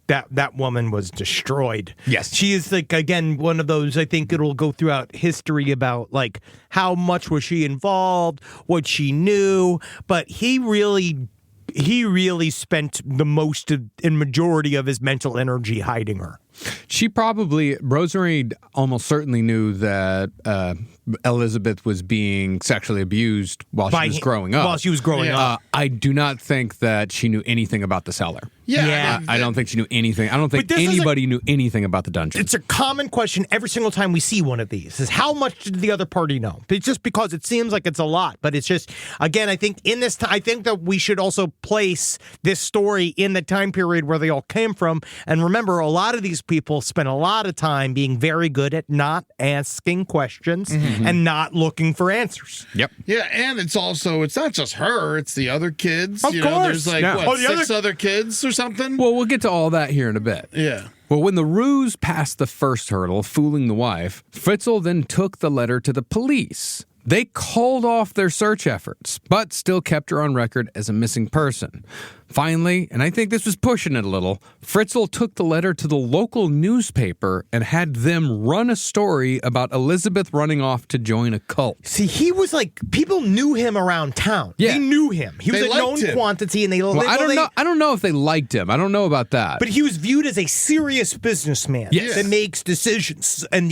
That woman was destroyed. Yes. She is, like, again, one of those, I think it'll go throughout history about, like, how much was she involved, what she knew, but he really spent the most and majority of his mental energy hiding her. Rosemary almost certainly knew that Elizabeth was being sexually abused while she was growing up. While she was growing up. I do not think that she knew anything about the cellar. Yeah. I don't think she knew anything. I don't think anybody knew anything about the dungeon. It's a common question every single time we see one of these is how much did the other party know? It's just because it seems like it's a lot, but it's just, again, I think in this time, I think that we should also place this story in the time period where they all came from. And remember, a lot of these people spent a lot of time being very good at not asking questions and not looking for answers. Yep. Yeah, and it's not just her, it's the other kids. Of course. There's like, six other kids or something? Well, we'll get to all that here in a bit. Yeah. Well, when the ruse passed the first hurdle, fooling the wife, Fritzl then took the letter to the police. They called off their search efforts, but still kept her on record as a missing person. Finally, and I think this was pushing it a little, Fritzl took the letter to the local newspaper and had them run a story about Elizabeth running off to join a cult. See, he was like, people knew him around town. Yeah. They knew him. He was a known quantity, and they... Well, I don't know if they liked him. I don't know about that. But he was viewed as a serious businessman that makes decisions. And,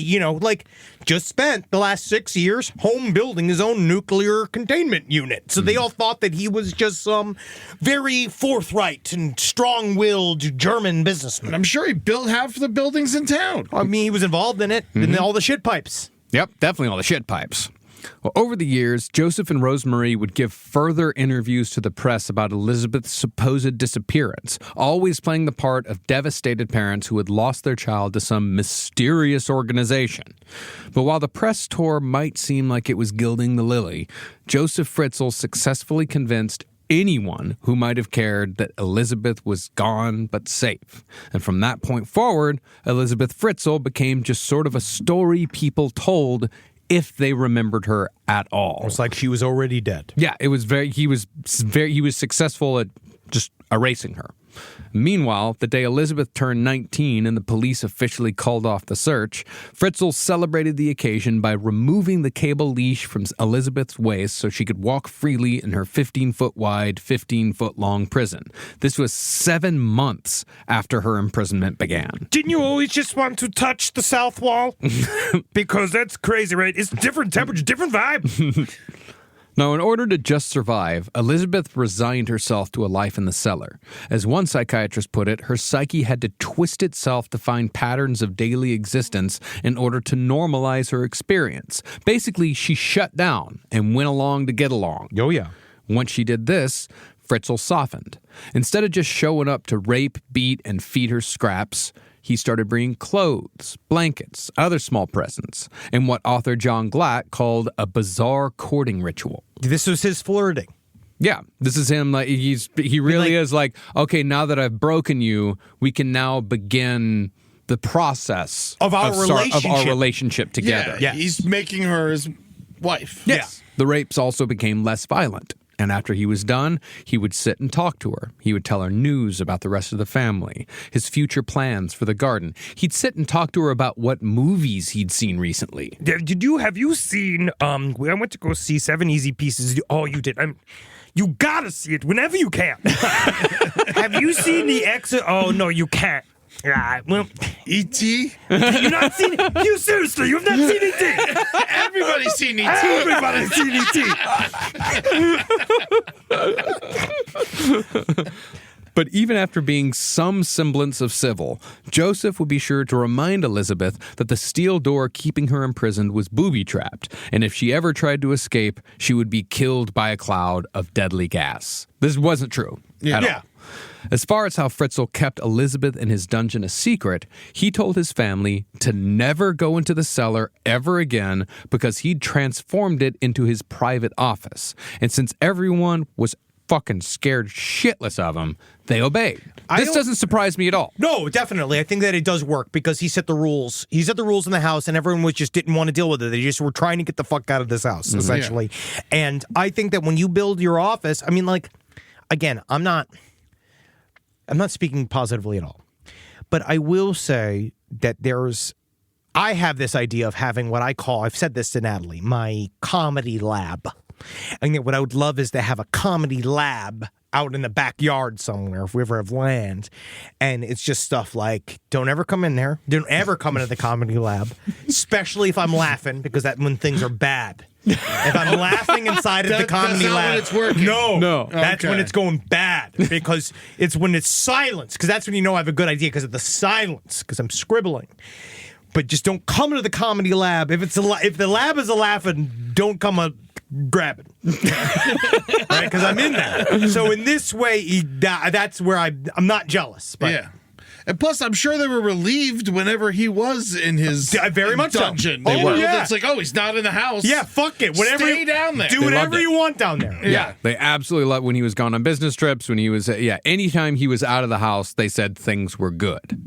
just spent the last 6 years home building his own nuclear containment unit. So they all thought that he was just some very forthright and strong-willed German businessman. I'm sure he built half the buildings in town. I mean, he was involved in it, in all the shit pipes. Yep, definitely all the shit pipes. Well, over the years, Joseph and Rosemary would give further interviews to the press about Elizabeth's supposed disappearance, always playing the part of devastated parents who had lost their child to some mysterious organization. But while the press tour might seem like it was gilding the lily, Josef Fritzl successfully convinced anyone who might have cared that Elizabeth was gone but safe. And from that point forward, Elizabeth Fritzl became just sort of a story people told if they remembered her at all. It's like she was already dead. Yeah, he was successful at just erasing her. Meanwhile, the day Elizabeth turned 19 and the police officially called off the search, Fritzl celebrated the occasion by removing the cable leash from Elizabeth's waist so she could walk freely in her 15-foot wide, 15-foot long prison. This was 7 months after her imprisonment began. Didn't you always just want to touch the south wall? Because that's crazy, right? It's different temperature, different vibe. Now, in order to just survive, Elizabeth resigned herself to a life in the cellar. As one psychiatrist put it, her psyche had to twist itself to find patterns of daily existence in order to normalize her experience. Basically, she shut down and went along to get along. Oh, yeah. Once she did this, Fritzl softened. Instead of just showing up to rape, beat, and feed her scraps, he started bringing clothes, blankets, other small presents, and what author John Glatt called a bizarre courting ritual. This was his flirting. Yeah, this is him. Like he really is like, okay, now that I've broken you, we can now begin the process of our relationship together. Yeah, he's making her his wife. Yes. Yeah. The rapes also became less violent. And after he was done, he would sit and talk to her. He would tell her news about the rest of the family, his future plans for the garden. He'd sit and talk to her about what movies he'd seen recently. Have you seen, I went to go see 7 Easy Pieces. Oh, you did. You gotta see it whenever you can. Have you seen the exit? Oh, no, you can't. Well, E.T.? You've not seen it? You seriously, you've not seen E.T.? Everybody's seen E.T. Everybody's seen E.T. But even after being some semblance of civil, Joseph would be sure to remind Elizabeth that the steel door keeping her imprisoned was booby-trapped, and if she ever tried to escape, she would be killed by a cloud of deadly gas. This wasn't true at all. As far as how Fritzl kept Elizabeth in his dungeon a secret, he told his family to never go into the cellar ever again because he'd transformed it into his private office. And since everyone was fucking scared shitless of him, they obeyed. This doesn't surprise me at all. No, definitely. I think that it does work because he set the rules. He set the rules in the house, and everyone just didn't want to deal with it. They just were trying to get the fuck out of this house, essentially. Yeah. And I think that when you build your office, I mean, like, again, I'm not speaking positively at all. But I will say that I have this idea of having what I call, I've said this to Natalie, my comedy lab. And what I would love is to have a comedy lab out in the backyard somewhere, if we ever have land. And it's just stuff like, don't ever come in there. Don't ever come into the comedy lab, especially if I'm laughing, because that's when things are bad. If I'm laughing inside of the comedy lab, it's working. No, that's when it's going bad, because it's when it's silence, because that's when you know I have a good idea, because of the silence, because I'm scribbling. But just don't come into the comedy lab. If the lab is a laughing, don't come grab it, right? Because I'm in there. So in this way, that's where I'm not jealous. But yeah. And plus, I'm sure they were relieved whenever he was in his very much dungeon. So. They were. Yeah. It's like, oh, he's not in the house. Yeah, fuck it. Whatever. Stay down there. Do whatever you want down there. Yeah. They absolutely loved when he was gone on business trips, when he was, anytime he was out of the house, they said things were good.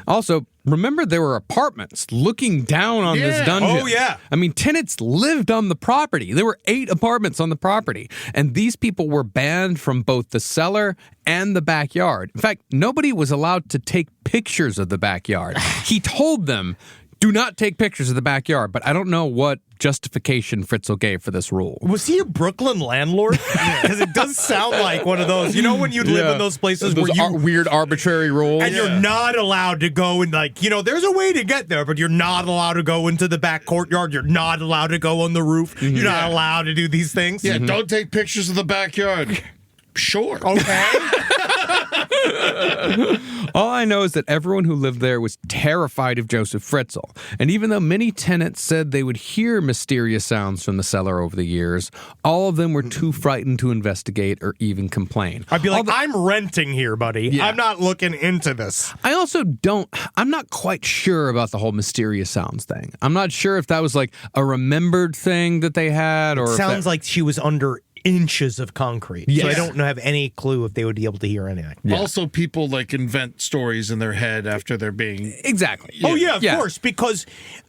Also, remember there were apartments looking down on this dungeon. Oh, yeah. I mean, tenants lived on the property. There were 8 apartments on the property. And these people were banned from both the cellar and the backyard. In fact, nobody was allowed to take pictures of the backyard. He told them, do not take pictures of the backyard. But I don't know what justification Fritzl gave for this rule. Was he a Brooklyn landlord? Because it does sound like one of those. You know when you live in those places those where weird arbitrary rules, and you're not allowed to go and there's a way to get there, but you're not allowed to go into the back courtyard. You're not allowed to go on the roof. Mm-hmm. You're not allowed to do these things. Yeah, don't take pictures of the backyard. Sure. Okay. All I know is that everyone who lived there was terrified of Josef Fritzel. And even though many tenants said they would hear mysterious sounds from the cellar over the years, all of them were too frightened to investigate or even complain. I'd be like, I'm renting here, buddy. Yeah. I'm not looking into this. I'm not quite sure about the whole mysterious sounds thing. I'm not sure if that was like a remembered thing that they had, or sounds like she was under inches of concrete. Yes. So I don't have any clue if they would be able to hear anything. Yeah. Also, people like invent stories in their head after they're being. Exactly. Oh, yeah, of Yeah. course, because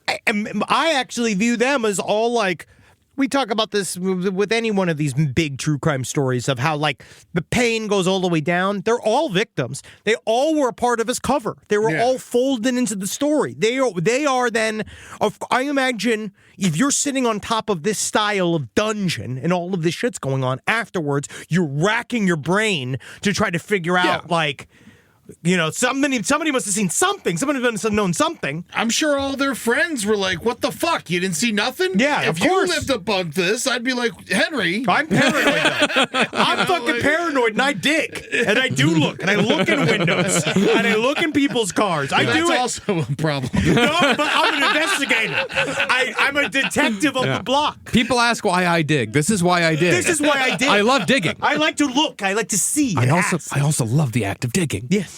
I actually view them as all like, we talk about this with any one of these big true crime stories of how, like, the pain goes all the way down. They're all victims. They all were a part of his cover. They were all folded into the story. They are then, I imagine, if you're sitting on top of this style of dungeon and all of this shit's going on, afterwards, you're racking your brain to try to figure out, like, you know, somebody must have seen something. Somebody must have known something. I'm sure all their friends were like, "What the fuck? You didn't see nothing?" Yeah, if of course. you lived above this, I'd be like, "Henry, I'm paranoid. I'm fucking paranoid, and I dig, and I do look, and I look in windows, and I look in people's cars. I that's do it. also a problem." No, but I'm an investigator. I'm a detective of the block. People ask why I dig. This is why I dig. This is why I dig. I love digging. I like to look. I like to see. I and also ask. love the act of digging. Yes.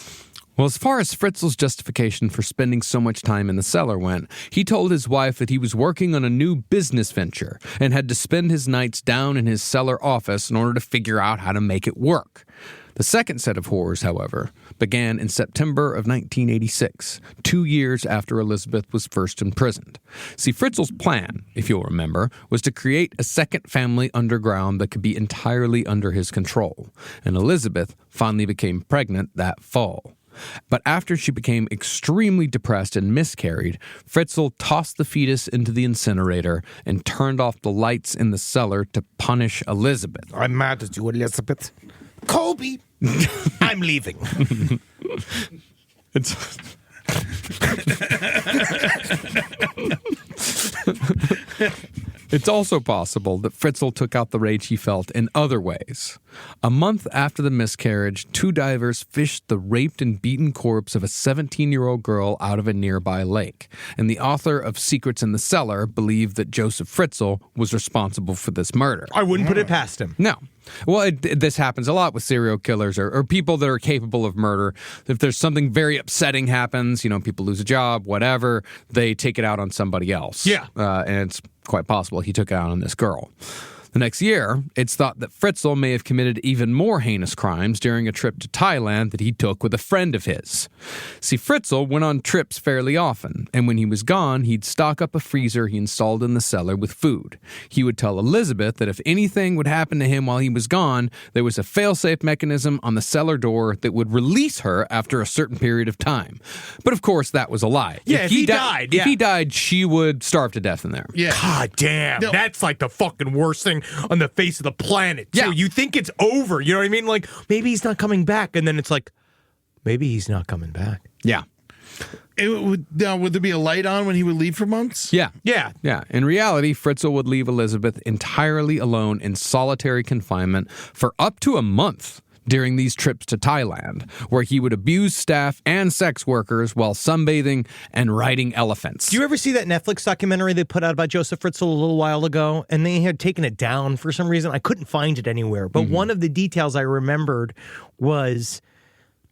Well, as far as Fritzl's justification for spending so much time in the cellar went, he told his wife that he was working on a new business venture and had to spend his nights down in his cellar office in order to figure out how to make it work. The second set of horrors, however, began in September of 1986, 2 years after Elizabeth was first imprisoned. See, Fritzl's plan, if you'll remember, was to create a second family underground that could be entirely under his control. And Elizabeth finally became pregnant that fall. But after she became extremely depressed and miscarried, Fritzl tossed the fetus into the incinerator and turned off the lights in the cellar to punish Elizabeth. I'm mad at you, Elizabeth. Colby, I'm leaving. It's also possible that Fritzl took out the rage he felt in other ways. A month after the miscarriage, 2 divers fished the raped and beaten corpse of a 17-year-old girl out of a nearby lake, and the author of Secrets in the Cellar believed that Josef Fritzel was responsible for this murder. I wouldn't put it past him. No. Well, this happens a lot with serial killers or people that are capable of murder. If there's something very upsetting happens, you know, people lose a job, whatever, they take it out on somebody else. Yeah. And it's quite possible he took it out on this girl. The next year, it's thought that Fritzl may have committed even more heinous crimes during a trip to Thailand that he took with a friend of his. See, Fritzl went on trips fairly often, and when he was gone, he'd stock up a freezer he installed in the cellar with food. He would tell Elizabeth that if anything would happen to him while he was gone, there was a fail-safe mechanism on the cellar door that would release her after a certain period of time. But of course, that was a lie. Yeah, if he died, If he died, she would starve to death in there. Yeah. God damn, No. that's like the fucking worst thing on the face of the planet. Yeah. So you think it's over, you know what I mean? Like, maybe he's not coming back, and then it's like, maybe he's not coming back. Yeah. Would there be a light on when he would leave for months? Yeah. Yeah. Yeah. In reality, Fritzl would leave Elizabeth entirely alone in solitary confinement for up to a month during these trips to Thailand, where he would abuse staff and sex workers while sunbathing and riding elephants. Do you ever see that Netflix documentary they put out about Josef Fritzel a little while ago? And they had taken it down for some reason. I couldn't find it anywhere. But one of the details I remembered was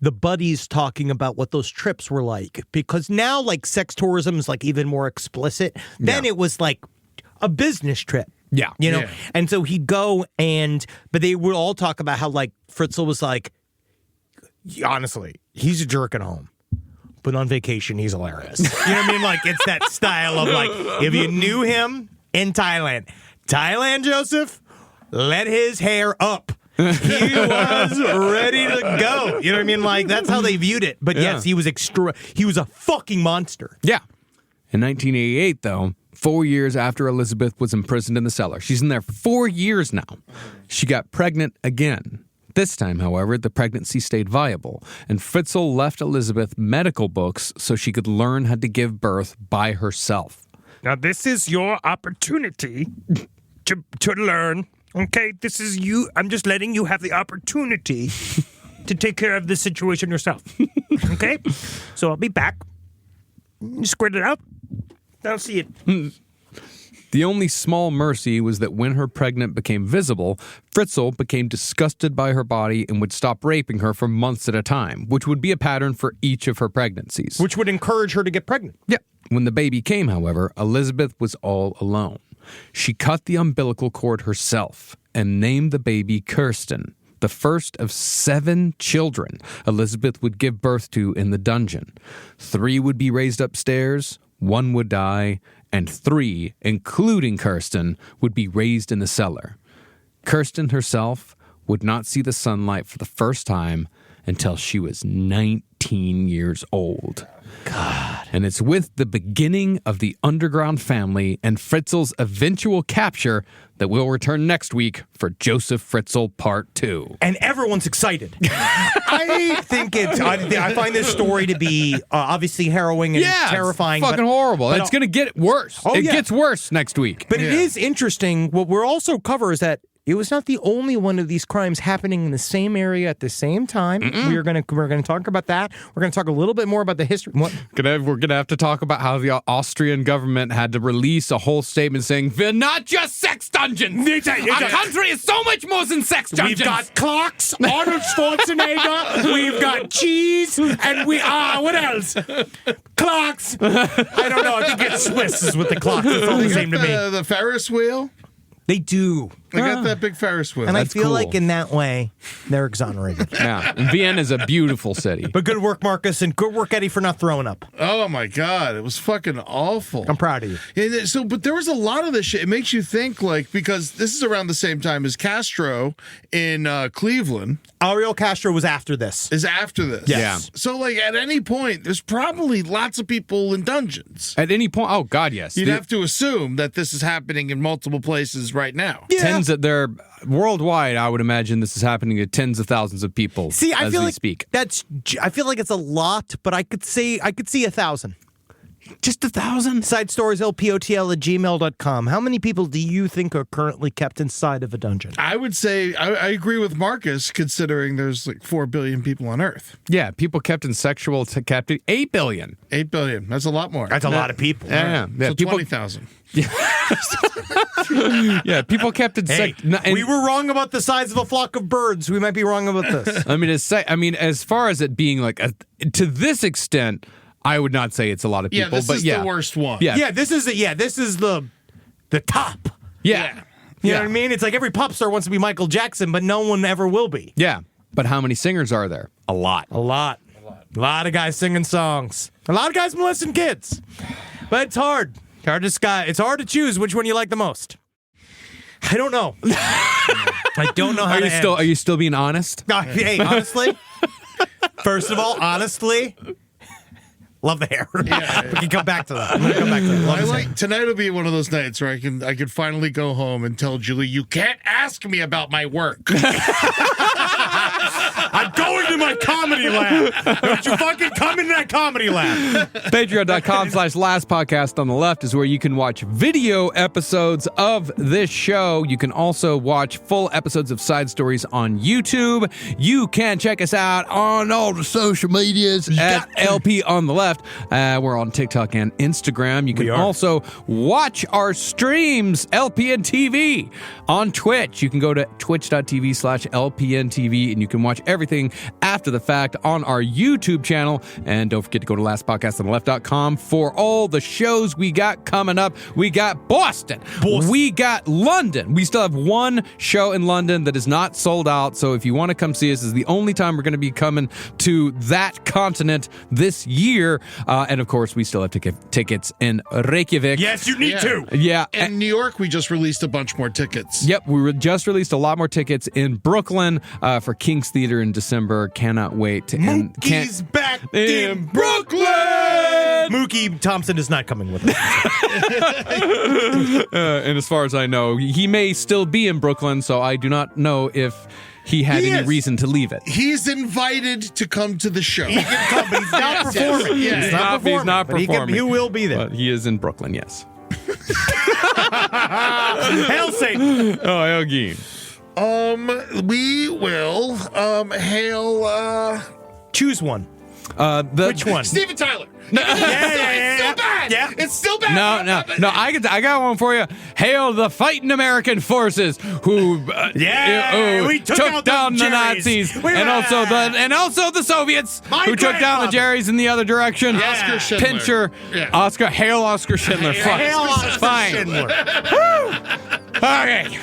the buddies talking about what those trips were like. Because now, like, sex tourism is, like, even more explicit. Then it was, like, a business trip. Yeah. You know? Yeah. And so he'd go but they would all talk about how, like, Fritzl was like, honestly, he's a jerk at home. But on vacation, he's hilarious. You know what I mean? Like, it's that style of, like, if you knew him in Thailand, Joseph, let his hair up. He was ready to go. You know what I mean? Like, that's how they viewed it. But yes, he was a fucking monster. Yeah. In 1988, though, 4 years after Elizabeth was imprisoned in the cellar, she's in there 4 years now, she got pregnant again. This time, however, the pregnancy stayed viable, and Fritzl left Elizabeth medical books so she could learn how to give birth by herself. Now, this is your opportunity to learn. Okay, this is you. I'm just letting you have the opportunity to take care of this situation yourself. Okay? So I'll be back. You squirt it out. I'll see it. The only small mercy was that when her pregnant became visible, Fritzl became disgusted by her body and would stop raping her for months at a time, which would be a pattern for each of her pregnancies. Which would encourage her to get pregnant. Yeah. When the baby came, however, Elizabeth was all alone. She cut the umbilical cord herself, and name the baby Kirsten, the first of 7 children Elizabeth would give birth to in the dungeon. 3 would be raised upstairs, 1 would die, and 3, including Kirsten, would be raised in the cellar. Kirsten herself would not see the sunlight for the first time until she was 19 years old. God. And it's with the beginning of the underground family and Fritzl's eventual capture that we'll return next week for Josef Fritzel Part 2. And everyone's excited. I find this story to be obviously harrowing and terrifying. It's fucking horrible. But It's going to get worse. It gets worse next week. But it is interesting. What we're also cover is that it was not the only one of these crimes happening in the same area at the same time. We're going to talk about that. We're going to talk a little bit more about the history. We're going to have to talk about how the Austrian government had to release a whole statement saying, we're not just sex dungeons. Our country is so much more than sex dungeons. We've got clocks, Arnold Schwarzenegger, we've got cheese, and what else? Clocks. I don't know. I think it's Swiss is what the clocks is all the same to me. The Ferris wheel? They do. I got that big Ferris wheel. And That's I feel cool. like in that way, they're exonerated. Yeah, and Vienna is a beautiful city. But good work, Marcus, and good work, Eddie, for not throwing up. Oh, my God. It was fucking awful. I'm proud of you. And but there was a lot of this shit. It makes you think, because this is around the same time as Castro in Cleveland. Ariel Castro was after this. Is after this. Yes. Yeah. So, at any point, there's probably lots of people in dungeons. At any point, oh, God, yes. You'd have to assume that this is happening in multiple places right now. Yeah. They're worldwide. I would imagine this is happening to tens of thousands of people. See, I as feel we like speak. I feel like it's a lot, but I could see 1,000. Just 1,000? SideStoriesLPOTL@gmail.com. How many people do you think are currently kept inside of a dungeon? I would say I agree with Marcus, considering there's 4 billion people on Earth. Yeah, people kept in sexual captivity. 8 billion. 8 billion. That's a lot more. That's a lot of people. Yeah. So People, 20,000. yeah, people kept in We were wrong about the size of a flock of birds. We might be wrong about this. as far as it being to this extent, I would not say it's a lot of people. Yeah, this is the worst one. Yeah, This is the top. Yeah. You know what I mean? It's like every pop star wants to be Michael Jackson, but no one ever will be. Yeah. But how many singers are there? A lot. A lot of guys singing songs. A lot of guys molesting kids. But it's hard. It's hard to choose which one you like the most. I don't know. I don't know how to end. Are you still being honest? Hey, honestly. First of all, honestly. Love the hair. Yeah. We can come back to that. I'm gonna come back to that. Tonight will be one of those nights where I can finally go home and tell Julie, you can't ask me about my work. I'm going to my comedy lab. Don't you fucking come into that comedy lab. Patreon.com/last podcast on the left is where you can watch video episodes of this show. You can also watch full episodes of Side Stories on YouTube. You can check us out on all the social medias at LP on the left. We're on TikTok and Instagram. You can also watch our streams, LPN TV, on Twitch. You can go to twitch.tv/LPN TV and you can watch everything after the fact on our YouTube channel. And don't forget to go to lastpodcastontheleft.com for all the shows we got coming up. We got Boston. We got London. We still have one show in London that is not sold out. So if you want to come see us, this is the only time we're going to be coming to that continent this year. And of course, we still have tickets in Reykjavik. Yes, you need to. Yeah. In New York, we just released a bunch more tickets. Yep, we just released a lot more tickets in Brooklyn for King's Theater in December. Cannot wait to end. Mookie's back in Brooklyn! Mookie Thompson is not coming with us. And as far as I know, he may still be in Brooklyn, so I do not know if he had any reason to leave it. He's invited to come to the show. He can come, but he's not performing. Yes. He's not performing. He will be there. But he is in Brooklyn, yes. Hail Satan. Oh, hail Geen. We will hail. Choose one. Which one? Steven Tyler. No. It's still bad. Yeah. It's still bad. No. I got one for you. Hail the fighting American forces who we took down the Jerry's. Nazis and also the Soviets who took down the Jerry's in the other direction. Oscar Schindler. Pincher. Yeah. Hail Oscar Schindler. Hail Oscar Fine. Schindler. Okay.